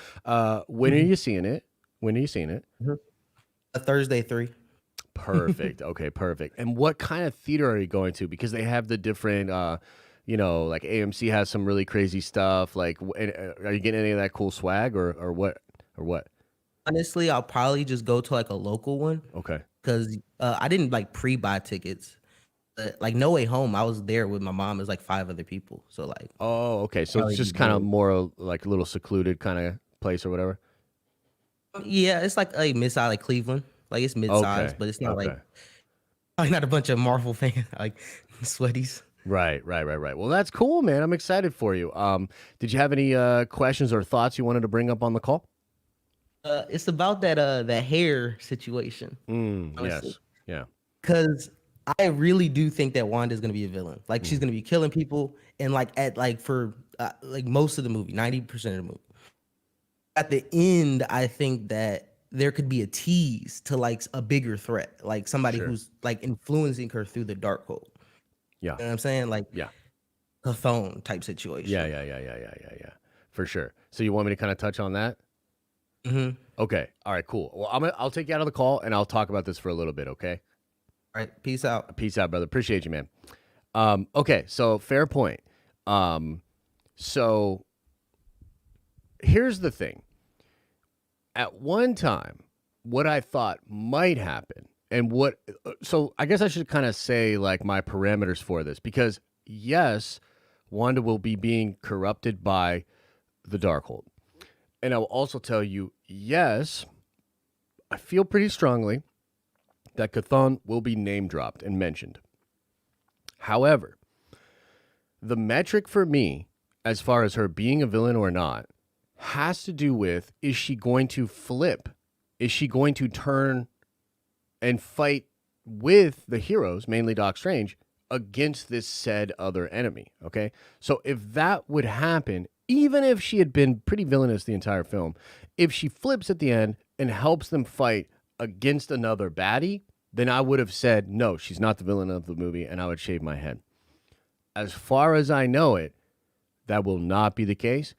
When are you seeing it? A Thursday 3. Perfect. Okay, perfect. And what kind of theater are you going to? Because they have the different, like AMC has some really crazy stuff. Like, are you getting any of that cool swag or what? Honestly, I'll probably just go to like a local one. Okay. Because I didn't like pre-buy tickets. Like No Way Home, I was there with my mom. There's like 5 other people. So like. Oh, okay. So it's just kind of more like a little secluded kind of place or whatever. Yeah, it's like a mid-size, like Cleveland. Like it's mid-size, but it's not like not a bunch of Marvel fans like sweaties. Right. Well, that's cool, man. I'm excited for you. Did you have any questions or thoughts you wanted to bring up on the call? It's about that hair situation. Yes. Yeah. Because I really do think that Wanda's gonna be a villain. Like she's gonna be killing people, and for most of the movie, 90% of the movie. At the end, I think that there could be a tease to like a bigger threat, like somebody who's like influencing her through the dark hole. Yeah. You know what I'm saying? Like a phone type situation. Yeah. For sure. So you want me to kind of touch on that? Mm-hmm. Okay. All right, cool. Well, I'll take you out of the call and I'll talk about this for a little bit, okay? All right. Peace out. Peace out, brother. Appreciate you, man. Okay, so fair point. So here's the thing. At one time, what I thought might happen, and so I guess I should kind of say like my parameters for this, because yes, Wanda will be being corrupted by the Darkhold. And I will also tell you, yes, I feel pretty strongly that Chthon will be name dropped and mentioned. However, the metric for me, as far as her being a villain or not, has to do with, is she going to flip? Is she going to turn and fight with the heroes, mainly Doc Strange, against this said other enemy? Okay, so if that would happen, even if she had been pretty villainous the entire film, if she flips at the end and helps them fight against another baddie, then I would have said, no, she's not the villain of the movie, and I would shave my head. As far as I know it, that will not be the case.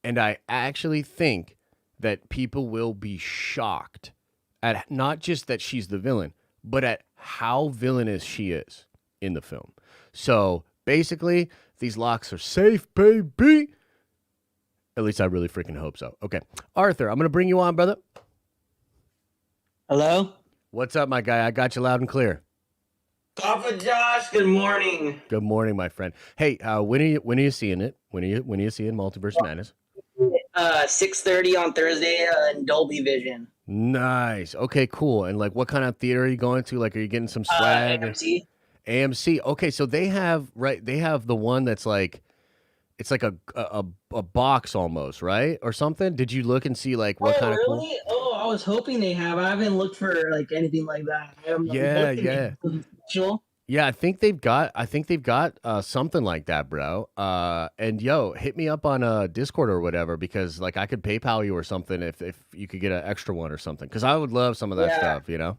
And I actually think that people will be shocked at not just that she's the villain, but at how villainous she is in the film. So basically, these locks are safe, baby. At least I really freaking hope so. Okay. Arthur, I'm going to bring you on, brother. Hello? What's up, my guy? I got you loud and clear. Papa Josh, good morning. Good morning, my friend. Hey, when are you seeing it? When are you seeing Multiverse Madness? 6:30 on Thursday in Dolby Vision. Nice. Okay, cool. And like, what kind of theater are you going to? Like, are you getting some swag? AMC. AMC. Okay, so they have the one that's like, it's like a box almost, right, or something. Did you look and see like what kind really? of? Cool? Oh, I was hoping they have. I haven't looked for like anything like that. Yeah, I think they've got something like that, bro. And yo, hit me up on Discord or whatever, because like I could PayPal you or something if you could get an extra one or something, because I would love some of that stuff, you know.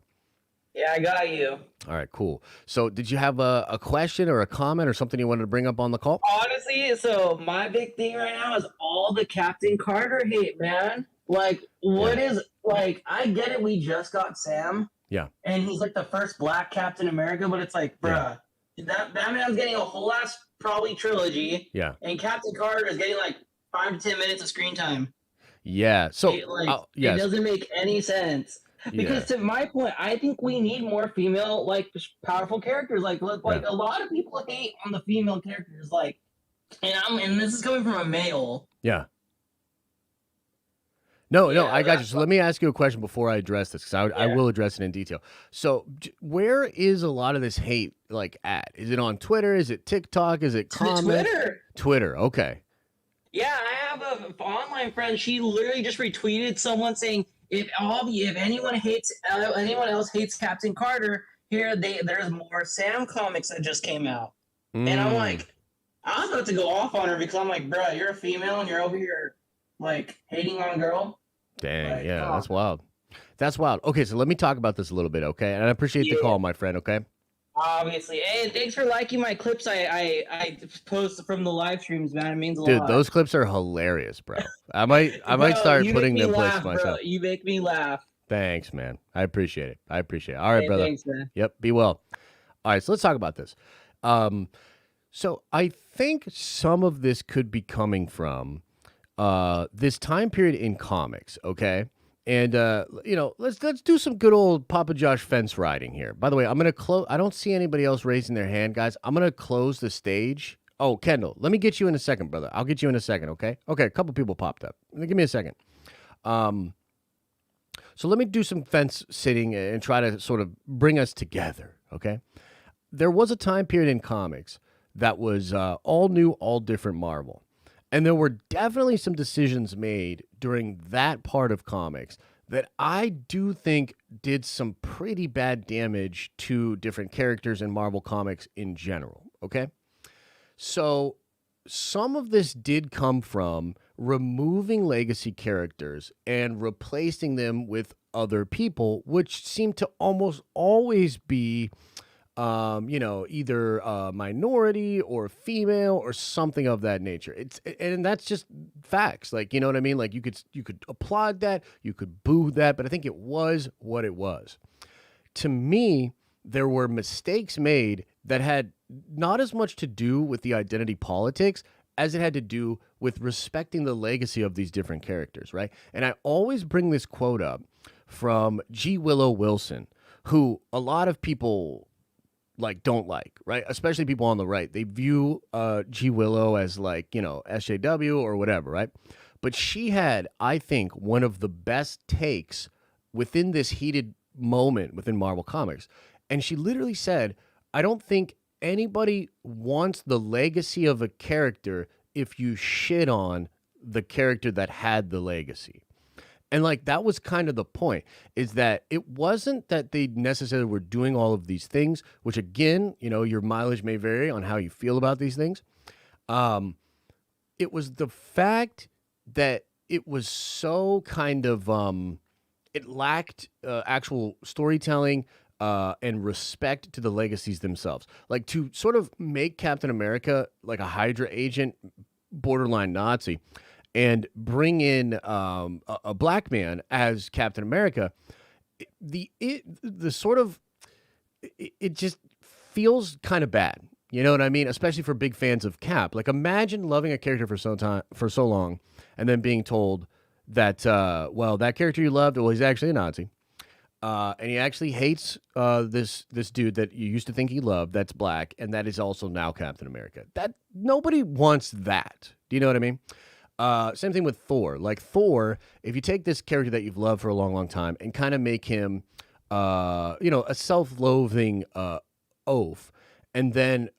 Yeah, I got you. All right, cool. So did you have a question or a comment or something you wanted to bring up on the call? Honestly, so my big thing right now is all the Captain Carter hate, man. Like, what is, like, I get it, we just got Sam. Yeah. And he's like the first black Captain America, but it's like, bruh, that Batman's getting a whole ass probably trilogy. Yeah. And Captain Carter is getting like 5 to 10 minutes of screen time. Yeah. So, It yes. doesn't make any sense. Because to my point, I think we need more female, like, powerful characters. Like a lot of people hate on the female characters. Like, and this is coming from a male. Yeah. No, I got you. So let me ask you a question before I address this, because I will address it in detail. So where is a lot of this hate like at? Is it on Twitter? Is it TikTok? Is it comments? Twitter. Okay. Yeah, I have an online friend. She literally just retweeted someone saying, if anyone else hates Captain Carter, there's more Sam comics that just came out. And I'm like, I was about to go off on her because I'm like, bro, you're a female and you're over here like hating on a girl. Dang, like, yeah, that's wild. That's wild. Okay, so let me talk about this a little bit, okay? And I appreciate the call, my friend, okay? Obviously. And thanks for liking my clips I post from the live streams, man. It means a lot. Dude, those clips are hilarious, bro. I might start putting them places myself. Bro. You make me laugh. Thanks, man. I appreciate it. All right, brother. Thanks, man. Yep, be well. All right, so let's talk about this. So I think some of this could be coming from this time period in comics, okay? And let's do some good old Papa Josh fence riding here. By the way, I'm gonna close. I don't see anybody else raising their hand, guys. I'm gonna close the stage. Oh, Kendall, let me get you in a second, brother. I'll get you in a second, okay? Okay, a couple people popped up. Give me a second. So let me do some fence sitting and try to sort of bring us together, okay? There was a time period in comics that was all new, all different Marvel. And there were definitely some decisions made during that part of comics that I do think did some pretty bad damage to different characters in Marvel Comics in general, okay? So some of this did come from removing legacy characters and replacing them with other people, which seemed to almost always be either a minority or female or something of that nature. And that's just facts. Like, you know what I mean? Like you could applaud that, you could boo that, but I think it was what it was. To me, there were mistakes made that had not as much to do with the identity politics as it had to do with respecting the legacy of these different characters, right? And I always bring this quote up from G. Willow Wilson, who a lot of people don't like, right? Especially people on the right. They view G. Willow as SJW or whatever, right? But she had, I think, one of the best takes within this heated moment within Marvel Comics. And she literally said, I don't think anybody wants the legacy of a character if you shit on the character that had the legacy. And that was kind of the point, is that it wasn't that they necessarily were doing all of these things, which again, your mileage may vary on how you feel about these things. It was the fact that it was so kind of, it lacked actual storytelling and respect to the legacies themselves. Like to sort of make Captain America like a Hydra agent, borderline Nazi, and bring in a black man as Captain America, it just feels kind of bad. You know what I mean? Especially for big fans of Cap. Like imagine loving a character for so long, and then being told that that character you loved, he's actually a Nazi, and he actually hates this dude that you used to think he loved, that's black, and that is also now Captain America. That nobody wants that. Do you know what I mean? Same thing with Thor. Like Thor, if you take this character that you've loved for a long, long time and kind of make him, a self-loathing oaf, and then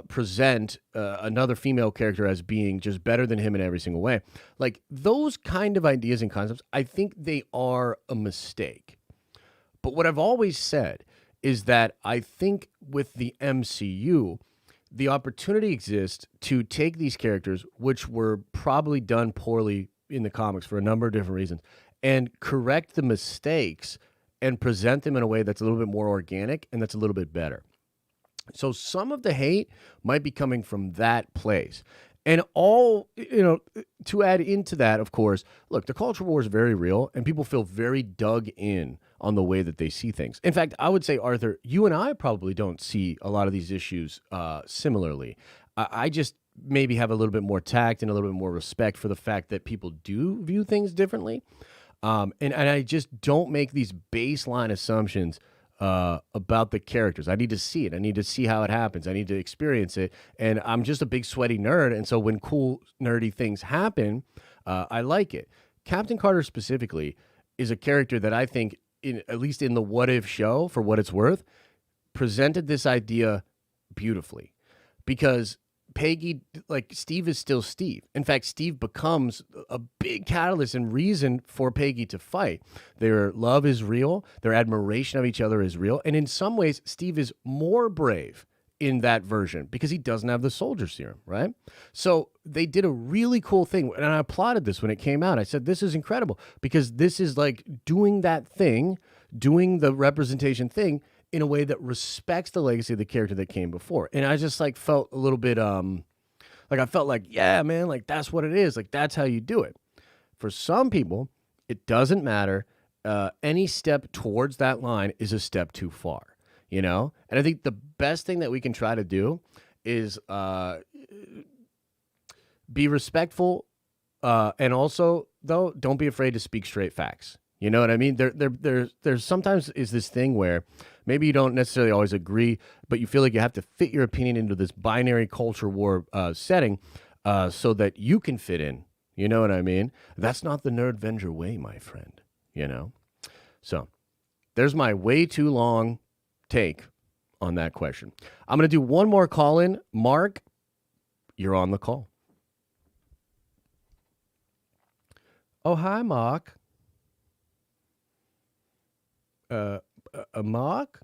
present another female character as being just better than him in every single way, like those kind of ideas and concepts, I think they are a mistake. But what I've always said is that I think with the MCU, the opportunity exists to take these characters, which were probably done poorly in the comics for a number of different reasons, and correct the mistakes and present them in a way that's a little bit more organic and that's a little bit better. So some of the hate might be coming from that place. And to add into that, of course, look, the culture war is very real, and people feel very dug in on the way that they see things. In fact, I would say, Arthur, you and I probably don't see a lot of these issues similarly. I just maybe have a little bit more tact and a little bit more respect for the fact that people do view things differently. And I just don't make these baseline assumptions about the characters. I need to see it. I need to see how it happens. I need to experience it. And I'm just a big sweaty nerd. And so when cool, nerdy things happen, I like it. Captain Carter specifically is a character that I think, at least in the What If show, for what it's worth, presented this idea beautifully. Because Peggy, like, Steve is still Steve. In fact, Steve becomes a big catalyst and reason for Peggy to fight. Their love is real. Their admiration of each other is real. And in some ways, Steve is more brave in that version because he doesn't have the soldier serum, right? So they did a really cool thing. And I applauded this when it came out. I said, this is incredible because this is like doing that thing, doing the representation thing in a way that respects the legacy of the character that came before. And I just like felt a little bit, like I felt like, yeah, man, like that's what it is. Like that's how you do it. For some people, it doesn't matter. Any step towards that line is a step too far, you know? And I think the best thing that we can try to do is be respectful. And also, though, don't be afraid to speak straight facts. You know what I mean? There's sometimes is this thing where maybe you don't necessarily always agree, but you feel like you have to fit your opinion into this binary culture war setting so that you can fit in. You know what I mean? That's not the Nerdvenger way, my friend. You know? So there's my way too long take on that question. I'm going to do one more call in. Mark, you're on the call. Oh, hi, Mark. Mark?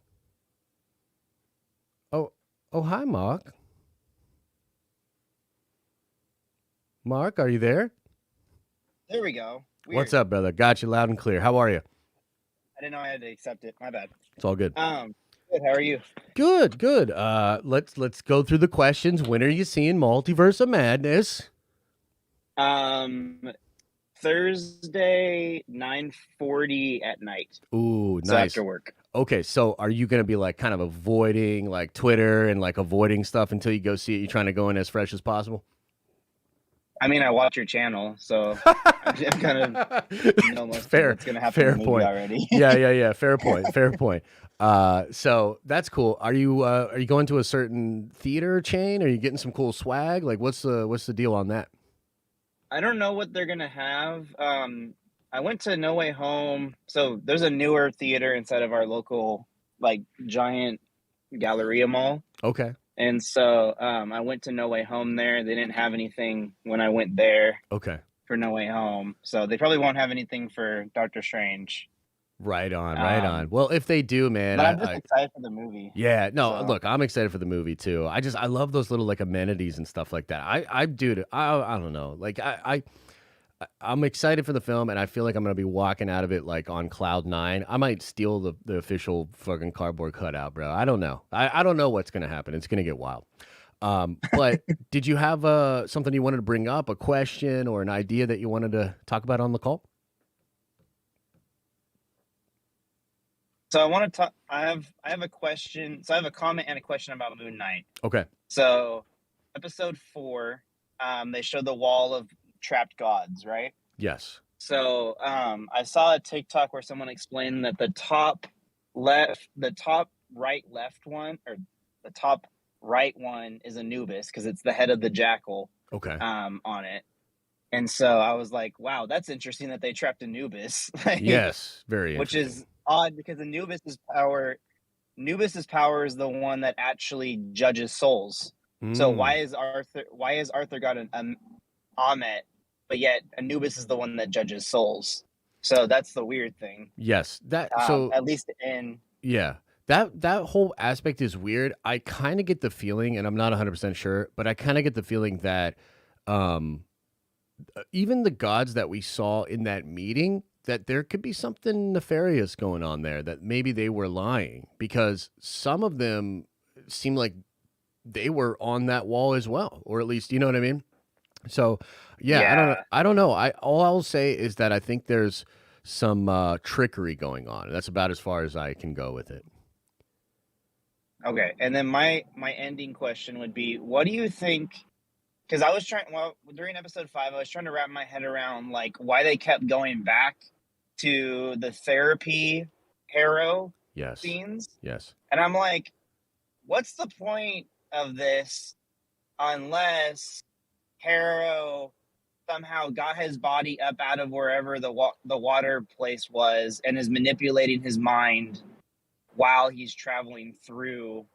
Oh, hi, Mark. Mark, are you there? There we go. Weird. What's up, brother? Got you loud and clear. How are you? I didn't know I had to accept it. My bad. It's all good. Good. How are you? Good. Let's go through the questions. When are you seeing Multiverse of Madness? Thursday, 9:40 at night. Ooh, nice. So after work. Okay, so are you going to be like kind of avoiding like Twitter and like avoiding stuff until you go see it? You trying to go in as fresh as possible? I mean, I watch your channel, so I'm kind of know most fair. What's going to happen Fair in the movie point. already. Yeah. Fair point. So that's cool. Are you going to a certain theater chain? Are you getting some cool swag? Like, what's the deal on that? I don't know what they're going to have. I went to No Way Home. So there's a newer theater inside of our local, like, giant Galleria mall. Okay. And so I went to No Way Home there. They didn't have anything when I went there. Okay. For No Way Home. So they probably won't have anything for Doctor Strange. Right on. Well, if they do, man, but I'm just excited for the movie. Yeah, no, look, I'm excited for the movie too. I love those little like amenities and stuff like that. I don't know. Like I'm excited for the film, and I feel like I'm gonna be walking out of it like on cloud 9. I might steal the official fucking cardboard cutout, bro. I don't know. I don't know what's gonna happen. It's gonna get wild. But did you have something you wanted to bring up, a question or an idea that you wanted to talk about on the call? So I want to talk. I have a question. So I have a comment and a question about Moon Knight. Okay. So episode 4, they showed the wall of trapped gods, right? Yes. So I saw a TikTok where someone explained that the top right one is Anubis because it's the head of the jackal. Okay. On it. And so I was like, wow, that's interesting that they trapped Anubis. Yes, very which interesting. is odd because Anubis's power is the one that actually judges souls. So why is Arthur got an Amet, but yet Anubis is the one that judges souls? So that's the weird thing. Yes. That at least in That whole aspect is weird. I kind of get the feeling, and I'm not 100% sure, but I kind of get the feeling that even the gods that we saw in that meeting, that there could be something nefarious going on there, that maybe they were lying, because some of them seem like they were on that wall as well, or at least, you know what I mean? So, yeah, I don't know. All I'll say is that I think there's some trickery going on. That's about as far as I can go with it. Okay, and then my ending question would be, what do you think? Because I was trying, well, during episode 5, I was trying to wrap my head around like why they kept going back to the therapy Harrow Yes. scenes, Yes. and I'm like, what's the point of this unless Harrow somehow got his body up out of wherever the water place was and is manipulating his mind while he's traveling through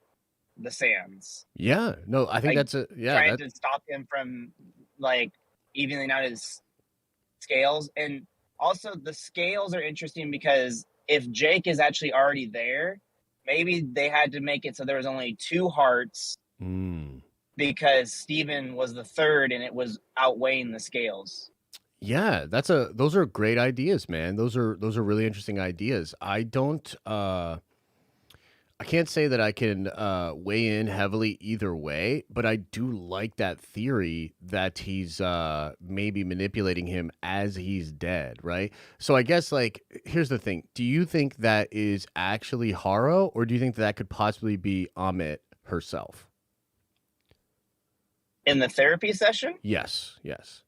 the sands. Yeah. No, I think Like, that's trying to stop him from like evening out his scales. And also the scales are interesting because if Jake is actually already there, maybe they had to make it so there was only 2 hearts because Steven was the third and it was outweighing the scales. Yeah, those are great ideas, man. Those are really interesting ideas. I can't say that I can weigh in heavily either way, but I do like that theory that he's maybe manipulating him as he's dead, right? So I guess, like, here's the thing. Do you think that is actually Haro, or do you think that could possibly be Amit herself? In the therapy session? Yes, yes.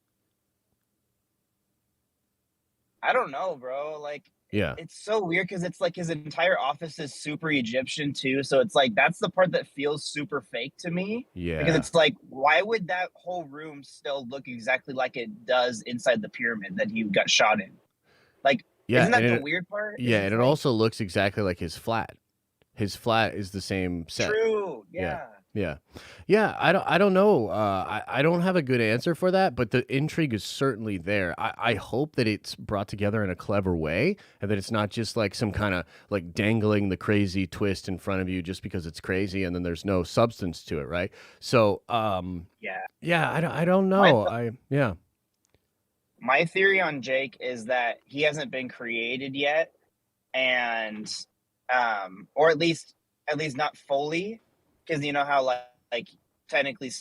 I don't know, bro. Like, Yeah. it's so weird because it's like his entire office is super Egyptian too. So it's like that's the part that feels super fake to me. Yeah. Because it's like, why would that whole room still look exactly like it does inside the pyramid that he got shot in? Like, Yeah, isn't that and the it- weird part? Yeah, It's and it like, also looks exactly like his flat. His flat is the same set. true. Yeah. Yeah. I don't know. I don't have a good answer for that, but the intrigue is certainly there. I hope that it's brought together in a clever way, and that it's not just like some kind of like dangling the crazy twist in front of you just because it's crazy, and then there's no substance to it, right? So, Yeah. I don't know. My theory on Jake is that he hasn't been created yet, and or at least not fully, because you know how like technically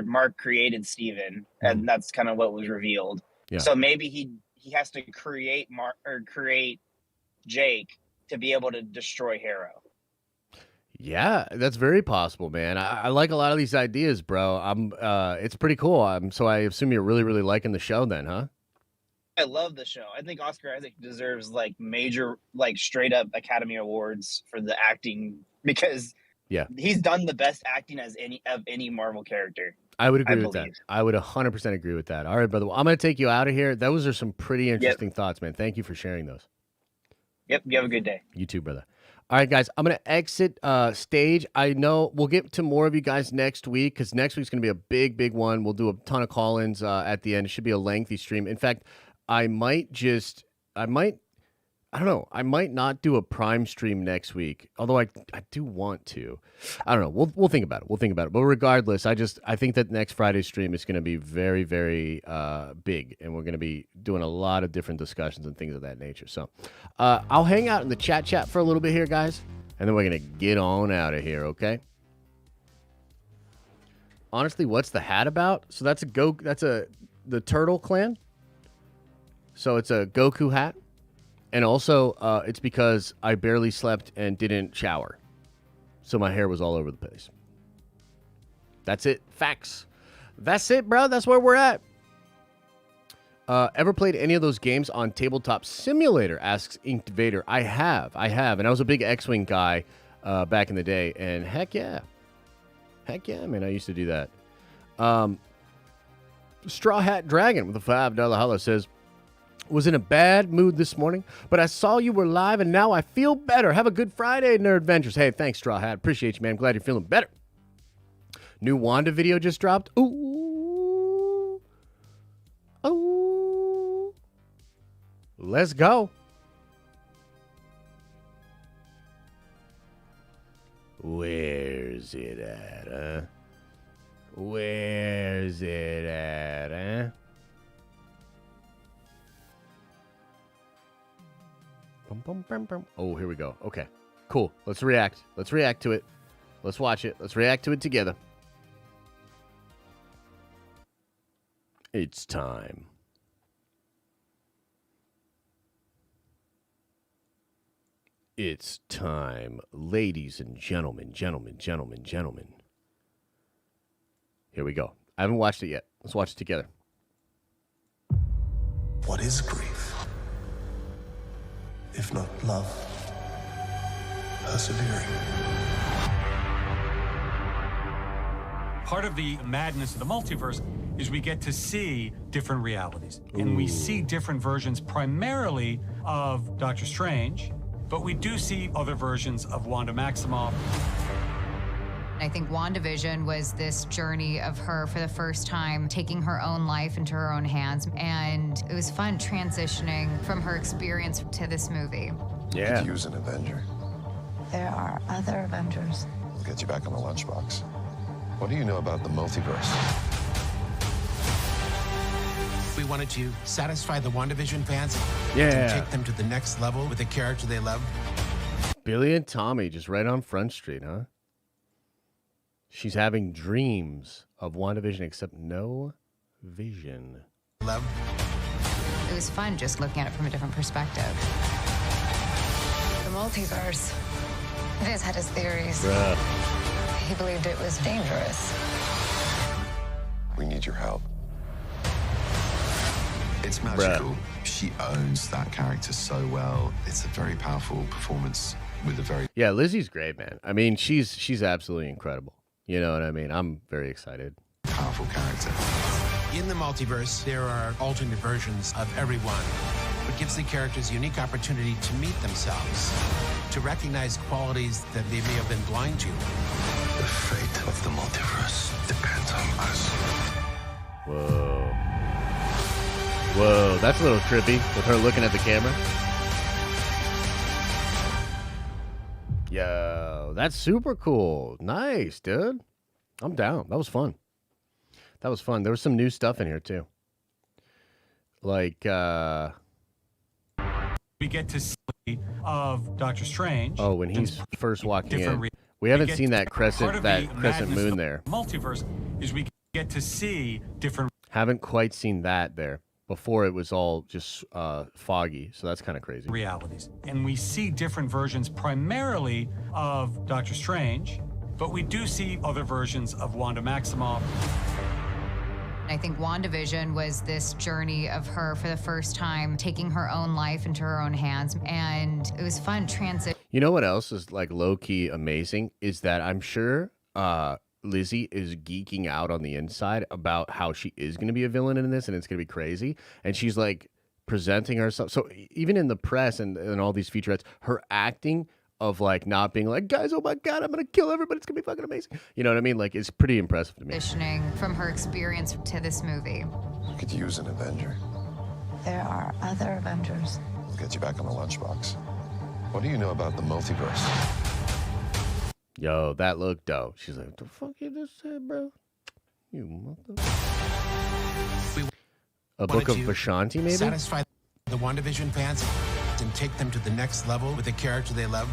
Mark created Steven, and that's kind of what was revealed. Yeah. So maybe he has to create Mark or create Jake to be able to destroy Harrow. Yeah, that's very possible, man. I like a lot of these ideas, bro. It's pretty cool. So I assume you're really, really liking the show then, huh? I love the show. I think Oscar Isaac deserves like major, like straight up Academy Awards for the acting because he's done the best acting as any Marvel character. I would agree with that. I would 100% agree with that. All right, brother. Well, I'm going to take you out of here. Those are some pretty interesting thoughts, man. Thank you for sharing those. Yep. You have a good day. You too, brother. All right, guys. I'm going to exit stage. I know we'll get to more of you guys next week because next week's going to be a big, big one. We'll do a ton of call-ins at the end. It should be a lengthy stream. In fact, I don't know. I might not do a Prime stream next week, although I do want to. I don't know. We'll think about it. But regardless, I think that next Friday's stream is going to be very, very big, and we're going to be doing a lot of different discussions and things of that nature. So I'll hang out in the chat for a little bit here, guys, and then we're going to get on out of here, okay? Honestly, what's the hat about? So that's the Turtle Clan. So it's a Goku hat. And also, it's because I barely slept and didn't shower. So my hair was all over the place. That's it. Facts. That's it, bro. That's where we're at. Ever played any of those games on Tabletop Simulator? Asks Inked Vader. I have. And I was a big X-Wing guy back in the day. And heck yeah, man. I used to do that. Straw Hat Dragon with a $5 holla says, was in a bad mood this morning, but I saw you were live and now I feel better. Have a good Friday, Nerd Adventures. Hey, thanks, Straw Hat. Appreciate you, man. Glad you're feeling better. New Wanda video just dropped. Ooh. Let's go. Where's it at, huh? Where's it at, huh? Oh, here we go. Okay, cool. Let's react to it. Let's watch it. Let's react to it together. It's time. It's time, ladies and gentlemen, gentlemen. Here we go. I haven't watched it yet. Let's watch it together. What is grief? If not love, persevering. Part of the madness of the multiverse is we get to see different realities. And we see different versions primarily of Doctor Strange, but we do see other versions of Wanda Maximoff. I think WandaVision was this journey of her for the first time taking her own life into her own hands. And it was fun transitioning from her experience to this movie. Yeah. Could use an Avenger. There are other Avengers. We'll get you back on the lunchbox. What do you know about the multiverse? We wanted to satisfy the WandaVision fans Yeah. and take them to the next level with a character they love. Billy and Tommy just right on Front Street, huh? She's having dreams of WandaVision except no vision. Love. It was fun just looking at it from a different perspective. The multiverse. It has had its theories. Bruh. He believed it was dangerous. We need your help. It's magical. She owns that character so well. It's a very powerful performance with a very... Yeah, Lizzie's great, man. I mean, she's absolutely incredible. You know what I mean? I'm very excited. Powerful character. In the multiverse, there are alternate versions of everyone, which gives the characters a unique opportunity to meet themselves, to recognize qualities that they may have been blind to. The fate of the multiverse depends on us. Whoa. Whoa, that's a little trippy with her looking at the camera. Yo, that's super cool. Nice, dude. I'm down. That was fun. That was fun. There was some new stuff in here, too. Like, We get to see of Doctor Strange. oh, when he's first walking different in. re- We haven't get seen to- that part of crescent the madness moon of there. the multiverse is we get to see different Haven't quite seen that there. Before it was all just foggy, so that's kind of crazy. realities. And we see different versions primarily of Doctor Strange, but we do see other versions of Wanda Maximoff. I think WandaVision was this journey of her for the first time taking her own life into her own hands. And it was fun transitioning. You know what else is like low-key amazing is that I'm sure Lizzie is geeking out on the inside about how she is going to be a villain in this and it's going to be crazy. And she's like presenting herself. So even in the press and all these featurettes, her acting of like not being like, guys, oh my God, I'm going to kill everybody. It's going to be fucking amazing. You know what I mean? Like it's pretty impressive to me. Transitioning from her experience to this movie. We could use an Avenger. There are other Avengers. We'll get you back on the lunchbox. What do you know about the multiverse? Yo, that looked dope. She's like, what the fuck you just said, bro? You mother... A book of Bashanti, maybe? Satisfy the WandaVision fans and take them to the next level with a character they love.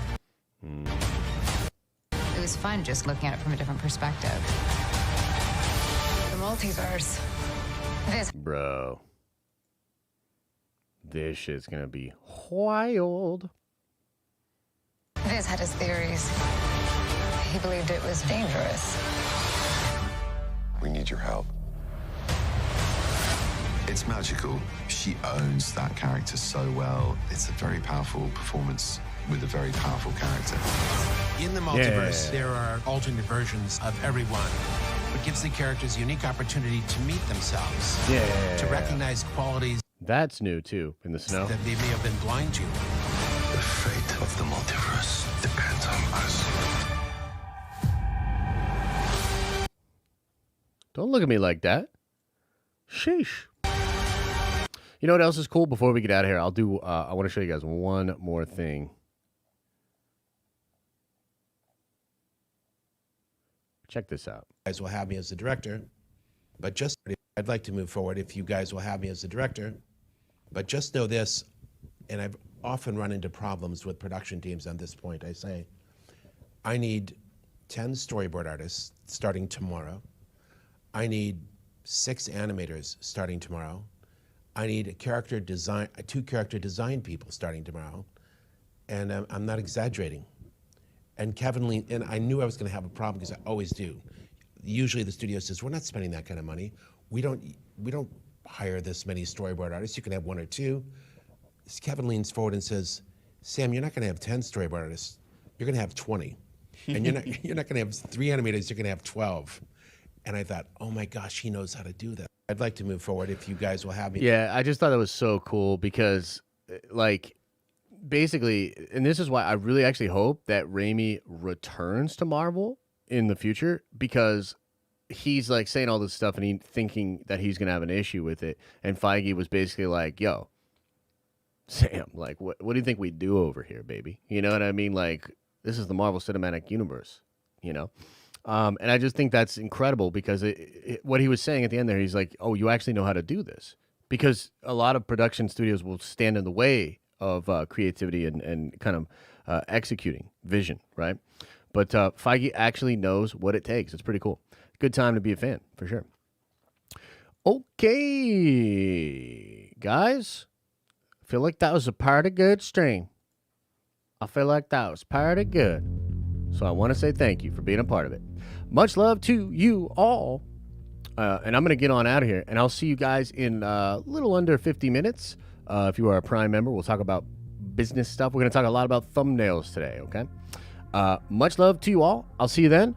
It was fun just looking at it from a different perspective. The multiverse. It has Bro. This shit's gonna be wild. had its theories. He believed it was dangerous. We need your help. It's magical. She owns that character so well. It's a very powerful performance with a very powerful character. In the multiverse, there are alternate versions of everyone, which gives the characters a unique opportunity to meet themselves, to recognize qualities That's new too in the snow. that they may have been blind to. The fate of the multiverse depends on us. Don't look at me like that. Sheesh. You know what else is cool? Before we get out of here, I'll do. I want to show you guys one more thing. Check this out. You guys will have me as the director, but just I'd like to move forward if you guys will have me as the director. But just know this, and I've often run into problems with production teams on this point. I say, I need 10 storyboard artists starting tomorrow. I need 6 animators starting tomorrow. I need a character design, 2 character design people starting tomorrow. And I'm not exaggerating. And Kevin Lean, and I knew I was going to have a problem because I always do. Usually the studio says, we're not spending that kind of money. We don't hire this many storyboard artists. You can have 1 or 2. Kevin leans forward and says, Sam, you're not going to have 10 storyboard artists. You're going to have 20. And you're not going to have 3 animators. You're going to have 12. And I thought, oh my gosh, he knows how to do that. I'd like to move forward if you guys will have me. Yeah, I just thought that was so cool because, like, basically, and this is why I really actually hope that Raimi returns to Marvel in the future, because he's like saying all this stuff and he thinking that he's gonna have an issue with it, and Feige was basically like, yo, Sam, like, what do you think we do over here, baby? You know what I mean? Like, this is the Marvel Cinematic Universe, you know? And I just think that's incredible because what he was saying at the end there, he's like, oh, you actually know how to do this, because a lot of production studios will stand in the way of creativity and kind of executing vision, right? But Feige actually knows what it takes. It's pretty cool. Good time to be a fan, for sure. Okay, guys. I feel like that was a pretty good stream. I feel like that was pretty good. So I want to say thank you for being a part of it. Much love to you all. And I'm going to get on out of here. And I'll see you guys in a little under 50 minutes. If you are a Prime member, we'll talk about business stuff. We're going to talk a lot about thumbnails today, okay? Much love to you all. I'll see you then.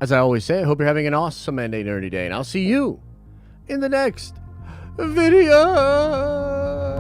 As I always say, I hope you're having an awesome Monday Nerdy Day. And I'll see you in the next video.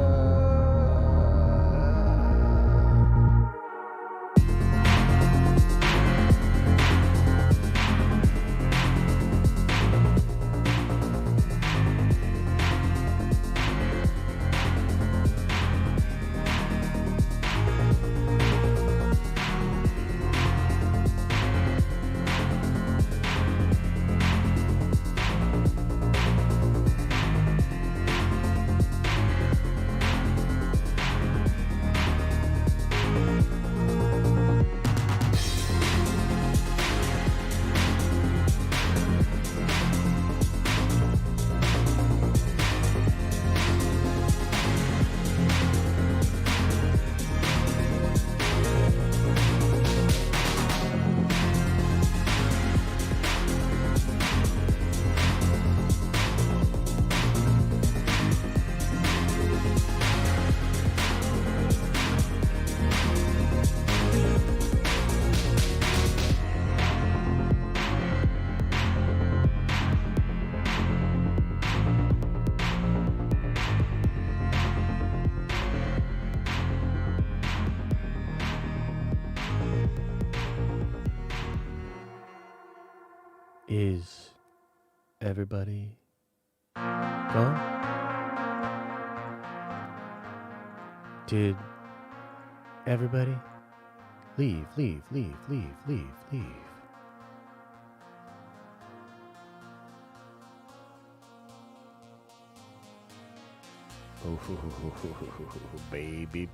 Is everybody gone? Did everybody leave? Oh, baby.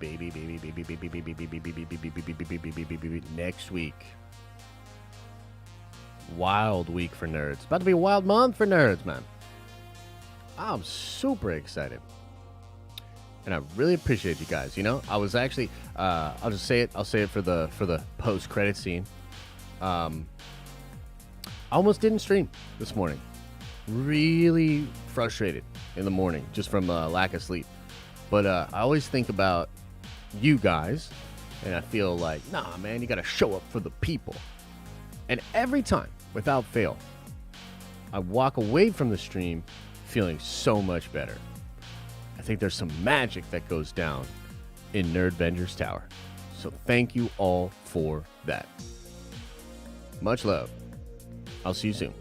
Next week. Wild week for nerds. About to be a wild month for nerds, man. I'm super excited. And I really appreciate you guys. You know, I was actually, I'll just say it. I'll say it for the post-credit scene. I almost didn't stream this morning. Really frustrated in the morning just from lack of sleep. But I always think about you guys, and I feel like, nah, man, you got to show up for the people. And every time, without fail, I walk away from the stream feeling so much better. I think there's some magic that goes down in Nerdvengers Tower. So thank you all for that. Much love. I'll see you soon.